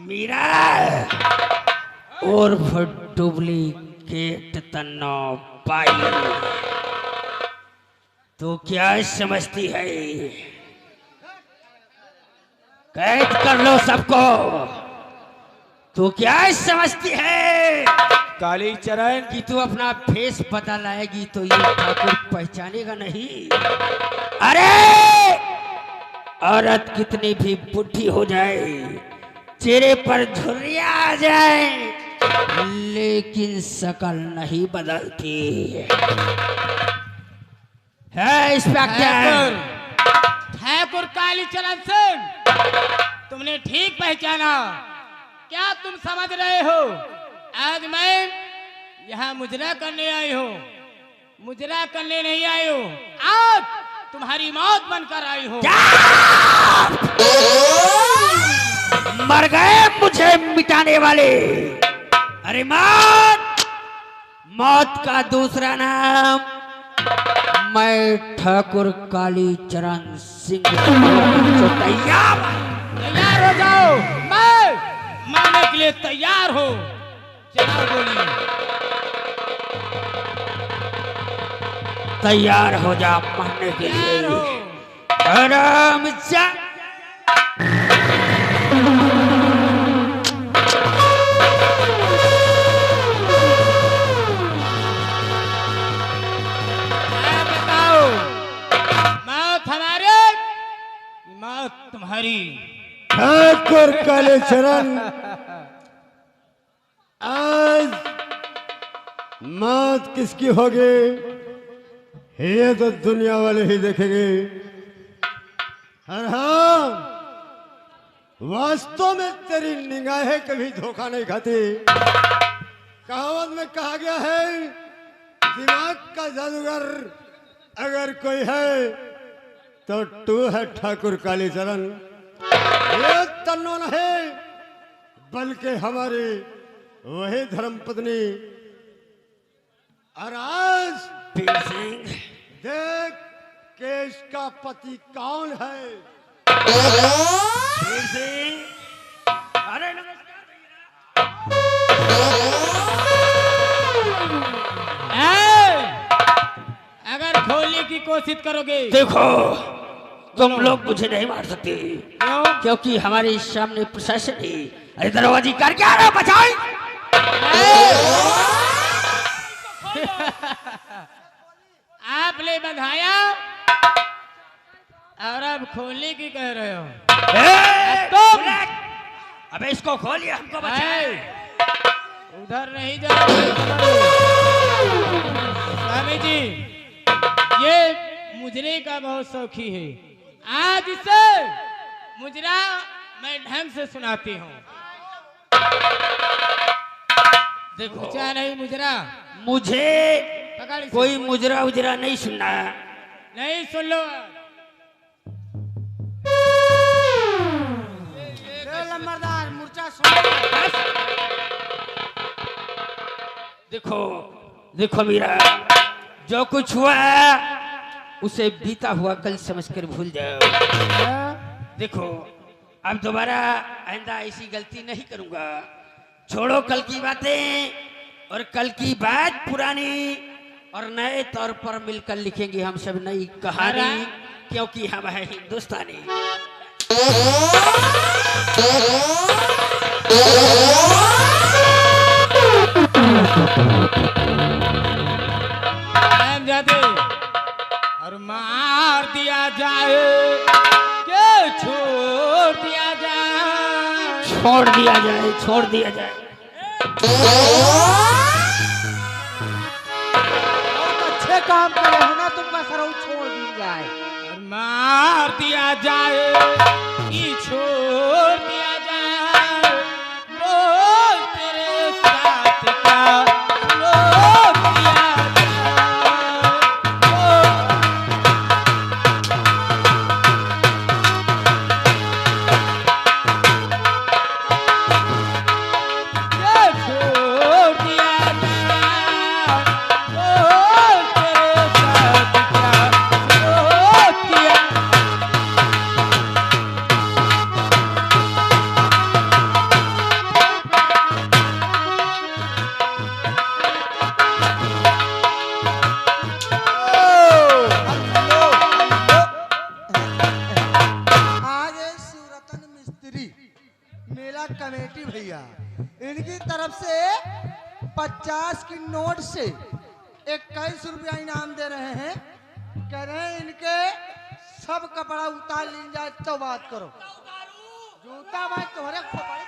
मीरा और डुप्लीकेट तन्नो बाई, तो क्या समझती है? कैद कर लो सबको। तू क्या समझती है? काली चरण कि तू अपना फेस पता लाएगी तो ये ठाकुर पहचानेगा नहीं। अरे औरत कितनी भी बुढ़ी हो जाए, चेहरे पर झुर्रियां आ जाए लेकिन शकल नहीं बदलती है। इंस्पेक्टर ठाकुर कालीचरण सिंह, तुमने ठीक पहचाना। क्या तुम समझ रहे हो आज मैं यहाँ मुजरा करने आई हूँ? मुजरा करने नहीं आई हूँ, आज तुम्हारी मौत बनकर आई हूँ। मर गए मुझे मिटाने वाले। अरे मौत, मौत का दूसरा नाम मैं ठाकुर कालीचरण सिंह। तैयार तैयार हो जाओ, मैं मरने के लिए तैयार हो। चलाओ गोली। तैयार हो जा मरने के लिए। आराम से बताओ, मौत हमारे, मौत तुम्हारी। ठाकुर कालीचरण, आज मौत किसकी होगी ये तो दुनिया वाले ही देखेंगे। और हाँ, वास्तव में तेरी निगाहें कभी धोखा नहीं खाती। कहावत में कहा गया है, दिमाग का जादूगर अगर कोई है तो तू है ठाकुर कालीचरण। ये तन्नो नहीं बल्कि हमारी वही धर्मपत्नी। और आज देख के इसका पति कौन है। अरे अगर खोलने की कोशिश करोगे, देखो तुम लोग मुझे नहीं मार सकते क्यों? क्योंकि हमारे सामने प्रशासन है। अरे दरवाजे कर क्या रहा बचाई। आपने बंधाया और अब खोलने की कह रहे हो। तुम अबे इसको खोलिए, हमको बचाए। उधर नहीं जाओगे। स्वामी जी, ये मुजरे का बहुत शौकी है। आज इसे मुजरा मैं ढंग से सुनाती हूँ। देखो पूछा नहीं मुजरा, मुझे पकड़ इसे। कोई मुजरा उजरा नहीं सुनना। नहीं सुन लो। लंबरदार मुर्चा देखो देखो मीरा, जो कुछ हुआ उसे बीता हुआ कल समझकर भूल जाओ। देखो अब दोबारा आइंदा ऐसी गलती नहीं करूंगा। छोड़ो कल की बातें और कल की बात पुरानी और नए तौर पर मिलकर लिखेंगे हम सब नई कहानी, क्योंकि हम है हिंदुस्तानी। जाते और मार दिया जाए के छोड़ दिया जाए। छोड़ दिया जाए, छोड़ दिया जाए। अच्छे काम करे हो ना, तुमका सरऊ छोड़ दी जाए। और मार दिया जाए कि छोड़ दिया जाए। बोल तेरे साथ क्या रोक दिया जाए। ये छोड़ दिया जाए। बोल तेरे साथ क्या रोक दिया। आज ये शिवरतन मिस्त्री मेला कमेटी भैया, इनकी तरफ से 50 की नोट से 21 रुपया इनाम दे रहे हैं। कह रहे हैं इनके सब कपड़ा उतार ली जाए तो बात करो। जूता भाई तोहरे खोपड़ी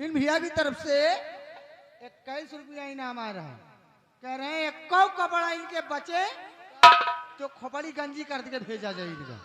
इन भैया की तरफ से 21 रुपया इनाम आ रहा है। कह रहे हैं एक कपड़ा इनके बचे तो खोपड़ी गंजी कर के भेजा जाए इनका।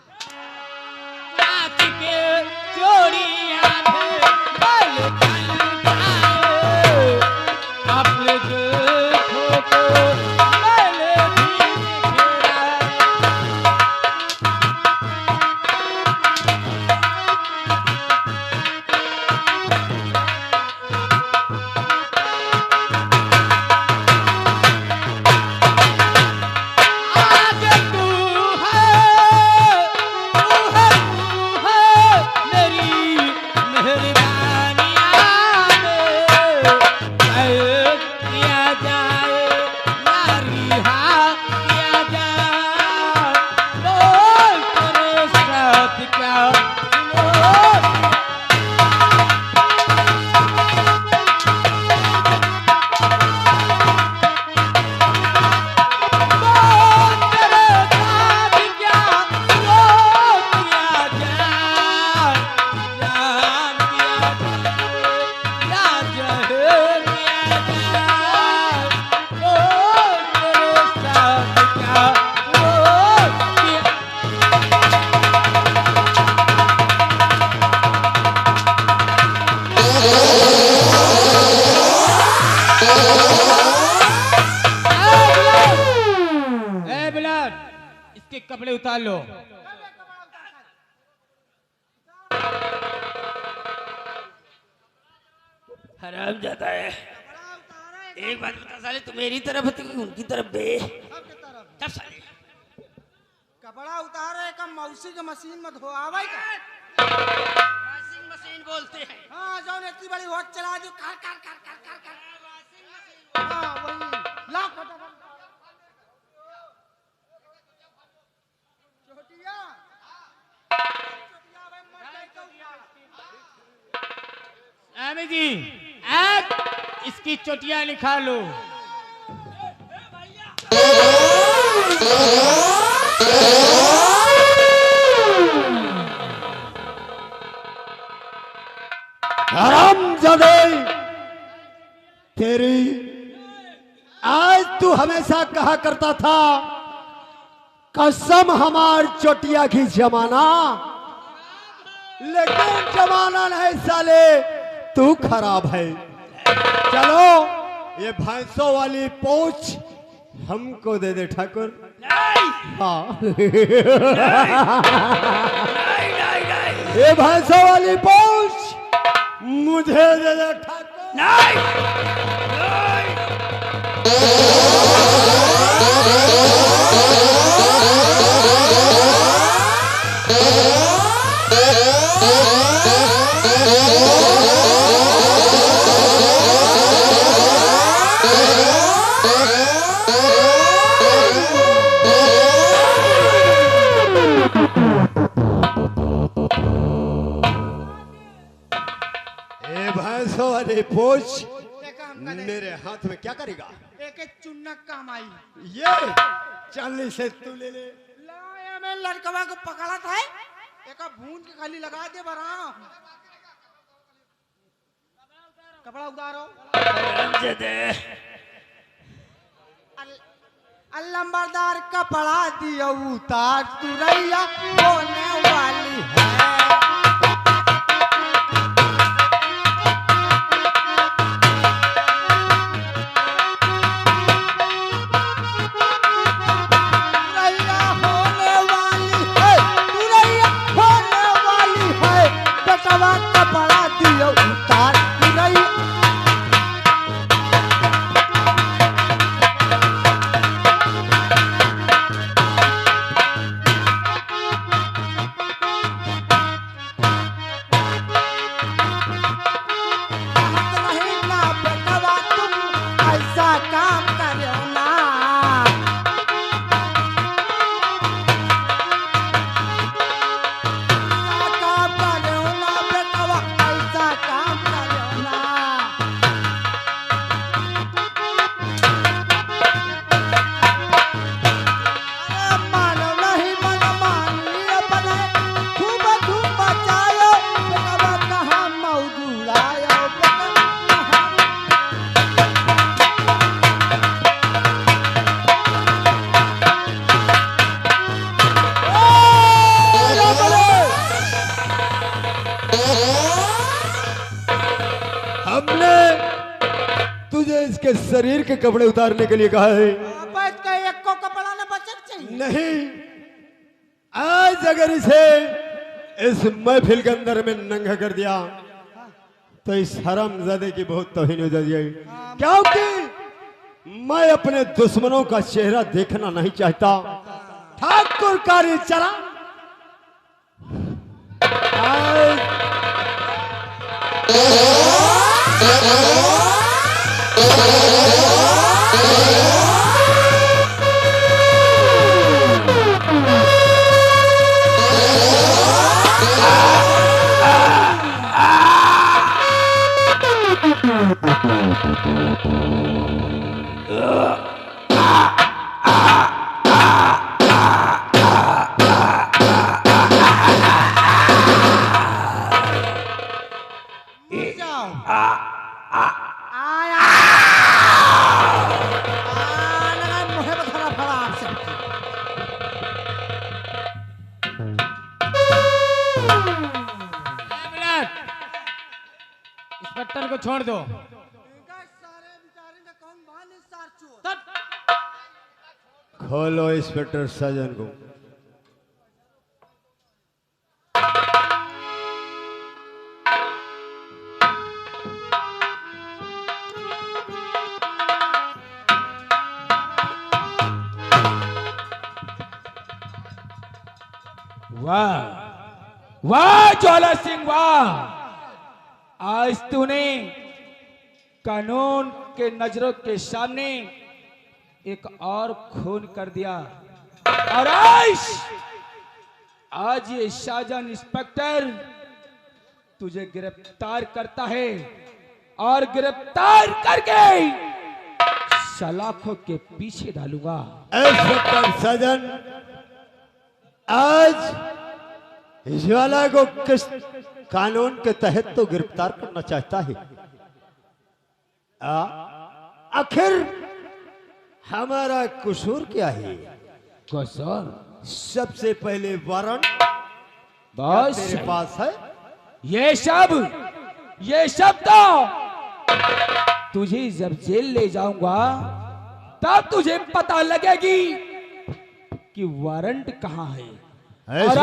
इसके कपड़े उतार लो। हराम जाता है। एक बात बता साले, तू मेरी तरफ है कि उनकी तरफ बे? जब साले कपड़ा उतारे का मौसी के मशीन में धोआवे का वॉशिंग मशीन बोलते हैं। हाँ जो इतनी बड़ी वॉच चला दो कर कर कर कर कर कर हाँ वही ला फटाफट छोटिया छोटिया भाई मत आमी जी आज इसकी चोटियां निकाल लो। हरामजादे, तेरी आज तू हमेशा कहा करता था कसम हमार चोटिया की जमाना, लेकिन जमाना नहीं साले, तू खराब है। चलो ये भैंसों वाली पोंछ हमको दे दे ठाकुर। हाँ ये भैंसों वाली पोंछ मुझे दे दे ठाकुर। नहीं, ए भैंसो अरे पोछ एक काम करे, मेरे हाथ में क्या करेगा? एक एक चुन्नक काम आई। ये चांदी से तू ले ले। लाया मैं लड़कवा को पकड़ा था, एक भून के खाली लगा दे बरा। कपड़ा उतारो। लंबरदार कपड़ा दियो उतार, तुरैया होने वाली है। तुरैया होने वाली है, तुरैया होने वाली है। बेटवा कपड़ा दियो उतार, तुरैया। नहीं ना बेटवा तुम ऐसा काम करो ना। ऐसा काम करो ना बेटवा, ऐसा काम करो ना। अरे मानो नहीं मन मानी अपने, खूब धूम मचायो। बेटवा कहाँ मौजूद आयो, बेटवा कहाँ। हमने तुझे इसके शरीर के कपड़े उतारने के लिए कहा है। बैठ के एक को कपड़ा न बचक चाहिए। नहीं, आज अगर इसे इस महफिल के अंदर में नंगा कर दिया तो इस हरामजादे की बहुत तौहीन हो जाएगी। क्योंकि मैं अपने दुश्मनों का चेहरा देखना नहीं चाहता। ठाकुर कारी चला आज जाओ। आया। लगा मुहे में खड़ा फड़ा आपसे। इंस्पेक्टर को छोड़ दो। सारे बेचारे ने कौन बाने सार चोर। खोलो इंस्पेक्टर साजन को। वाह वाह ज्वाला सिंह वाह, आज तूने कानून के नजरों के सामने एक और खून कर दिया। और आज ये शाहजहां इंस्पेक्टर तुझे गिरफ्तार करता है और गिरफ्तार करके सलाखों के पीछे डालूंगा। इंस्पेक्टर साजन आज ज्वाला को किस कानून के तहत तो गिरफ्तार करना चाहता है? आखिर हमारा कसूर क्या है? कसूर सबसे पहले वारंट बस तेरे पास है? ये सब तो तुझे जब जेल ले जाऊंगा तब तुझे पता लगेगी कि वारंट कहां है। और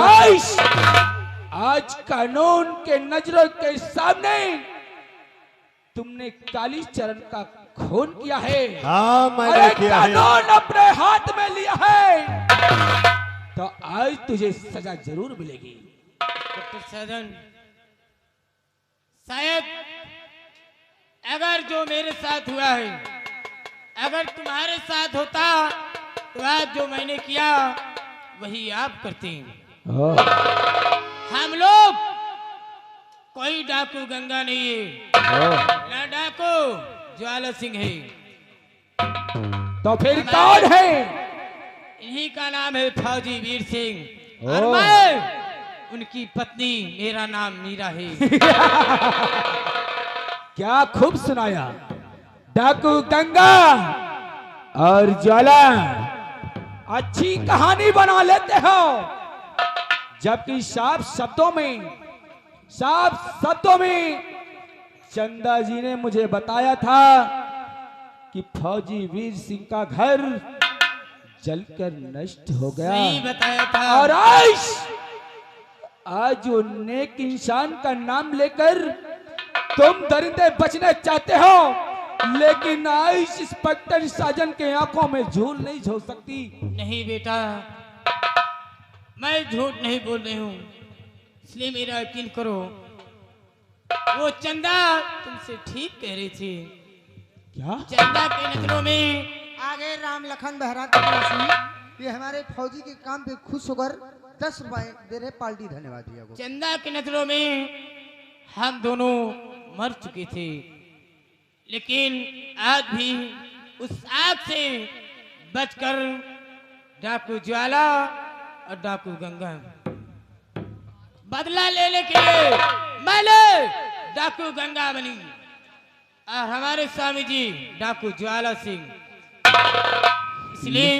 आज कानून के नजरों के सामने तुमने कालीचरण का खून किया है, हाँ और मैंने एक किया है। कानून अपने हाथ में लिया है, तो आज तुझे सजा जरूर मिलेगी। डॉक्टर साधन, शायद अगर जो मेरे साथ हुआ है अगर तुम्हारे साथ होता तो आज जो मैंने किया वही आप करते। हम लोग कोई डाकू गंगा नहीं है, ना डाकू ज्वाला सिंह है, तो फिर कौन है? इन्हीं का नाम है फौजी वीर सिंह, और ओ। मैं उनकी पत्नी, मेरा नाम मीरा है। क्या खूब सुनाया। डाकू गंगा और ज्वाला, अच्छी कहानी बना लेते हो, जबकि साफ शब्दों में चंदा जी ने मुझे बताया था कि फौजी वीर सिंह का घर जलकर नष्ट हो गया। सही बताया था। और आज वो नेक इंसान का नाम लेकर तुम दरिंदे बचने चाहते हो, लेकिन आज इंस्पेक्टर साजन के आंखों में झूल नहीं झोल सकती। नहीं बेटा, मैं झूठ नहीं बोल रही हूँ, इसलिए मेरा यकीन करो। वो चंदा तुमसे ठीक कह रही थी। क्या? चंदा की नजरों में आगे राम लखन बहरा के प्रवासी, ये हमारे फौजी के काम पे खुश होकर 10 रुपए दे रहे, पार्टी धन्यवाद दिया को। चंदा की नजरों में हम दोनों मर चुके थे, लेकिन आज भी उस आग से बचकर डाकू ज्वाला और डाकू गंगा बदला लेने के लिए मैंने डाकू गंगा बनी, और हमारे स्वामी जी डाकू ज्वाला सिंह। इसलिए,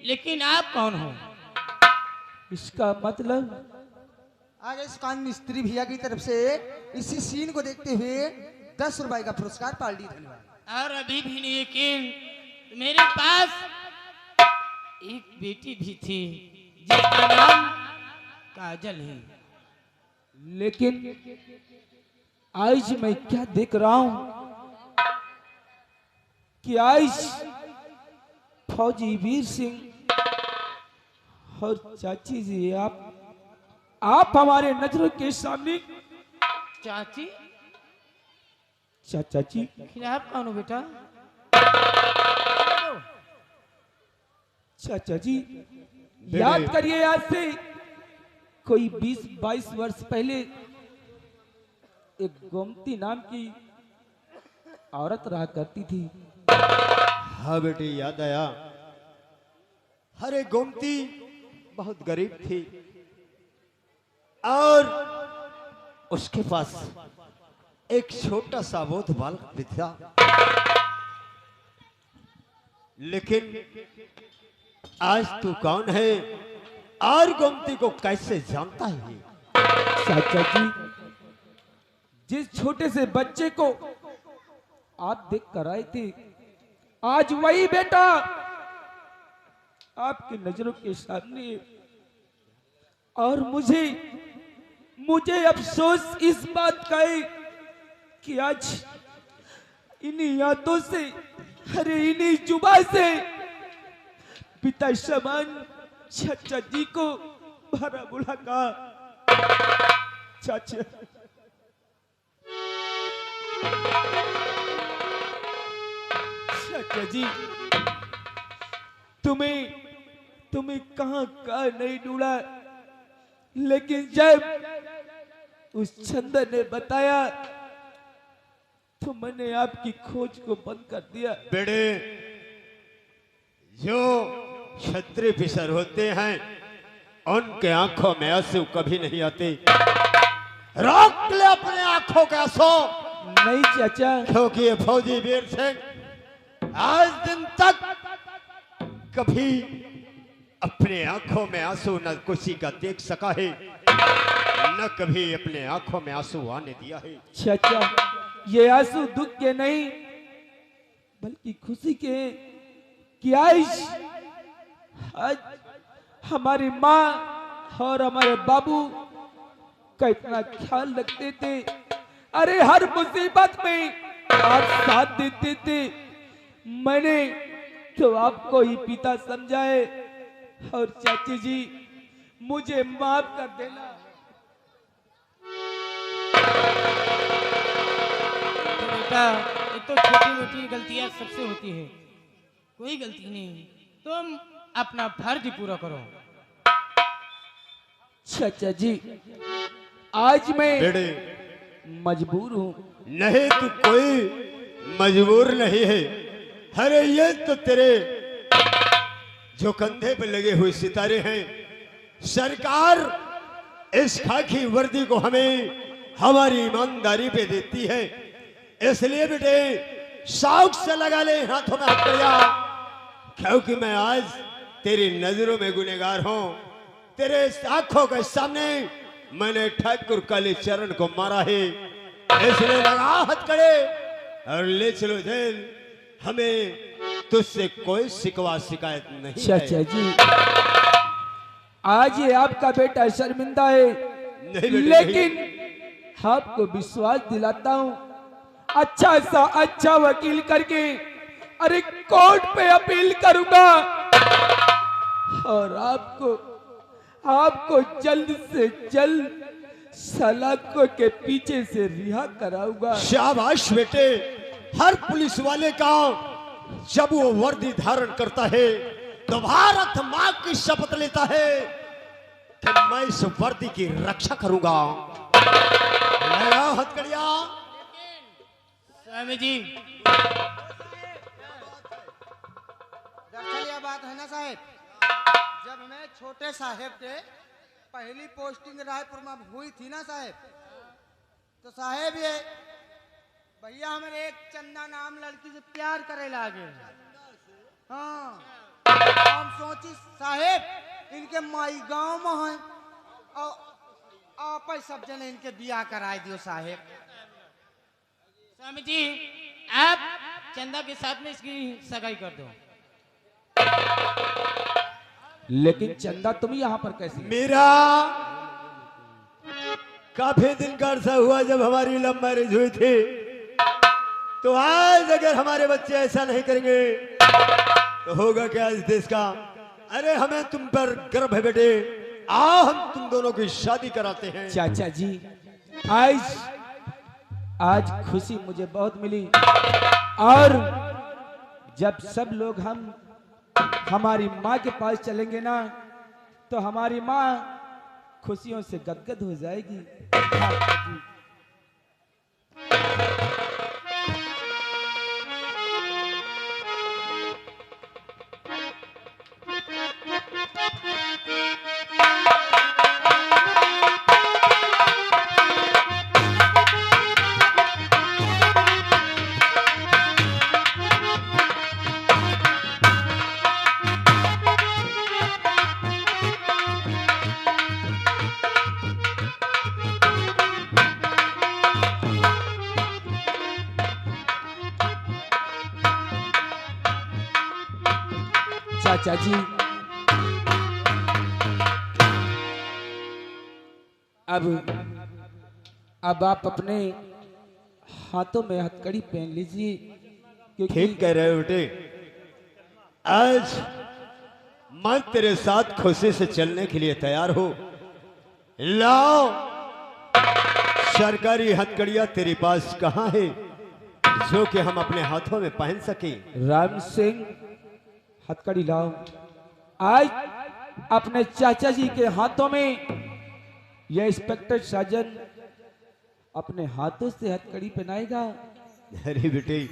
लेकिन आप कौन हो? इसका मतलब आगे इस कान मिस्त्री भैया की तरफ से इसी सीन को देखते हुए 10 रुपए का पुरस्कार, पार्टी धन्यवाद। और अभी भी नहीं, लेकिन मेरे पास एक बेटी भी थी जिसका नाम काजल है। लेकिन आज मैं क्या देख रहा हूं कि आज फौजी वीर सिंह और चाची जी, आप हमारे नजरों के सामने। चाची? चाची, फिर आप कौन हो बेटा? चाचा जी, याद करिए, आज से कोई 20-22 वर्ष पहले एक गोमती नाम की औरत रहा करती थी। हाँ बेटी, याद आया। अरे गोमती बहुत गरीब थी और उसके पास एक छोटा सा बोध बालक भी था, लेकिन आज तू कौन है और गोमती को कैसे जानता है? चाचा जी, जिस छोटे से बच्चे को आप देख कर आए थे, आज वही बेटा आपकी नजरों के सामने। और मुझे अफसोस इस बात का है कि आज इन्हीं हाथों से, अरे इन्हीं जुबान से पिता समान चाचा जी को भरा बुला कहा। चाचा, चाचा जी, तुम्हें कहां का नहीं ढूंढा, लेकिन जब उस चंदन ने बताया तो मैंने आपकी खोज को बंद कर दिया। बेटे, जो क्षत्रिय पिसर होते हैं उनके आंखों में आंसू कभी नहीं आते। रोक ले अपने आंखों के आंसू, नहीं चाचा, क्योंकि ये फौजी वीर सिंह आज दिन तक कभी अपने आंखों में आंसू न किसी का देख सका है, न कभी अपने आंखों में आंसू आने दिया है। चाचा, ये आंसू दुख के नहीं बल्कि खुशी के हैं कि आज हमारी माँ और हमारे बाबू का इतना ख्याल रखते थे, अरे हर मुसीबत में आप साथ देते थे। मैंने तो आपको ही पिता समझाए। और चाची जी मुझे माफ कर देना। तो बेटा ये तो छोटी मोटी गलतियां सबसे होती है, कोई गलती नहीं, तुम अपना फर्ज पूरा करो। चाचा जी आज मैं बेटे मजबूर हूँ। नहीं, तू कोई मजबूर नहीं है। अरे ये तो तेरे जो कंधे पे लगे हुए सितारे हैं। सरकार इस खाकी वर्दी को हमें हमारी ईमानदारी पे देती है, इसलिए बेटे शौक से लगा ले हाथों में हथकड़ियां, क्योंकि मैं आज तेरी नजरों में गुनहगार हूं। तेरे आंखों के सामने मैंने ठाकुर कालीचरण को मारा है, इसलिए लगा हथकड़े और ले चलो जेल। हमें तुझसे कोई शिकवा शिकायत नहीं चाचा है। जी आज ये आपका बेटा शर्मिंदा है, नहीं बेटे, लेकिन आपको विश्वास दिलाता हूँ, अच्छा सा अच्छा वकील करके अरे कोर्ट पे अपील करूंगा और आपको जल्द से जल्द सलाखों के पीछे से रिहा कराऊंगा। शाबाश बेटे। हर पुलिस वाले का जब वो वर्दी धारण करता है तो भारत मां की शपथ लेता है कि मैं इस वर्दी की रक्षा करूंगा। लगाओ हथकड़ियां। स्वामी जी दरअसल यह बात है ना साहेब, जब मैं छोटे साहेब थे, पहली पोस्टिंग रायपुर में हुई थी ना साहेब, तो साहेब ये भैया हमारे एक चंदा नाम लड़की से प्यार करे लागे। हाँ, हम सोची साहेब इनके माई गांव में है और आप सब जने इनके बियाह कराए दियो साहेब। स्वामी जी आप चंदा के साथ में इसकी सगाई कर दो। लेकिन चंदा तुम यहाँ पर कैसे? मेरा काफी दिन का अरसा हुआ जब हमारी लव मैरिज हुई थी, तो आज अगर हमारे बच्चे ऐसा नहीं करेंगे तो होगा क्या इस देश का। अरे हमें तुम पर गर्व है बेटे, आओ हम तुम दोनों की शादी कराते हैं। चाचा जी आज खुशी मुझे बहुत मिली, और जब सब लोग हम हमारी माँ के पास चलेंगे ना तो हमारी माँ खुशियों से गदगद हो जाएगी। चाचा जी अब आप अपने हाथों में हथकड़ी पहन लीजिए, क्योंकि ठीक कह रहे हो बेटे। आज मैं तेरे साथ खुशी से चलने के लिए तैयार हूं। लाओ सरकारी हथकड़ियां तेरे पास कहां है जो कि हम अपने हाथों में पहन सके। राम सिंह हथकड़ी लाओ। आज अपने चाचा जी के हाथों में यह इंस्पेक्टर साजन अपने हाथों से हथकड़ी पहनाएगा। अरे बेटे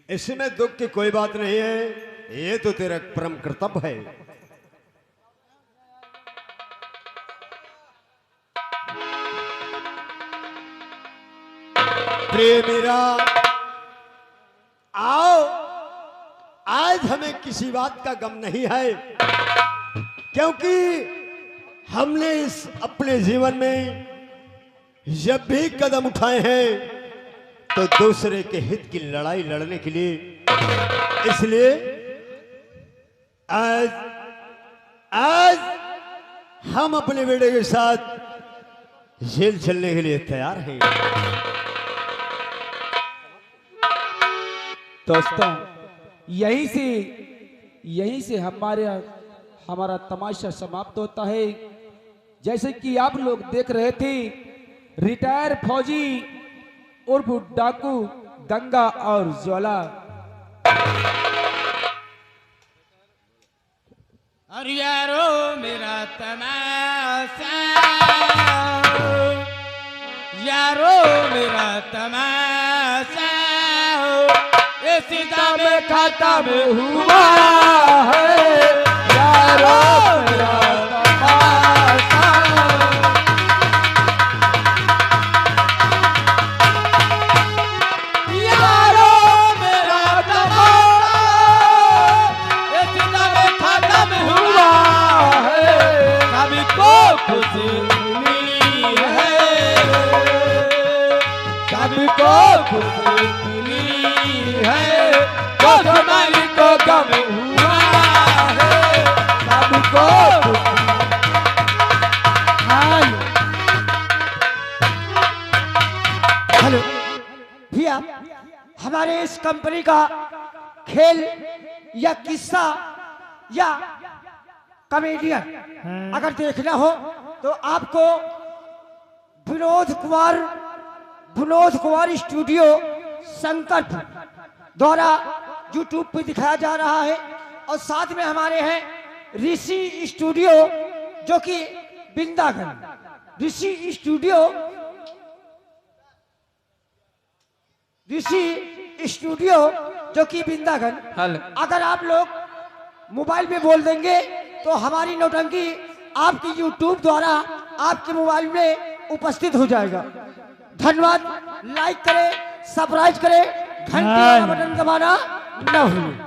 इसमें दुख की कोई बात नहीं है, ये तो तेरा परम कर्तव्य है। प्रिय मेरा, आओ आज हमें किसी बात का गम नहीं है, क्योंकि हमने इस अपने जीवन में जब भी कदम उठाए हैं तो दूसरे के हित की लड़ाई लड़ने के लिए, इसलिए आज हम अपने बेटे के साथ जेल चलने के लिए तैयार हैं। दोस्तों यहीं से हमारा तमाशा समाप्त होता है। जैसे कि आप लोग देख रहे थे, रिटायर फौजी उर्फ डाकू गंगा और ज्वाला। और यारो मेरा तमाशा, यारो मेरा तमाशा सीता में खाता में हुआ है। यारो मेरा तमाशा, यारो मेरा तमाशा सीता में खाता में हुआ है। सभी को खुशी मिली है, सभी को खुशी मिली है, तो तुम्हारी को गम हुआ है। सबको हेलो भैया, हमारे इस कंपनी का खेल या किस्सा या कॉमेडियन अगर देखना हो तो आपको विनोद कुमार स्टूडियो शंकरपुर द्वारा यूट्यूब पे दिखाया जा रहा है। और साथ में हमारे हैं ऋषि स्टूडियो जो कि बिंदागन, ऋषि स्टूडियो जो कि बिंदागन। अगर आप लोग मोबाइल में बोल देंगे तो हमारी नौटंकी आपकी यूट्यूब द्वारा आपके मोबाइल में उपस्थित हो जाएगा। धन्यवाद। लाइक करें, सब्सक्राइब करें, घंटी वाला बटन दबाना न भूलें।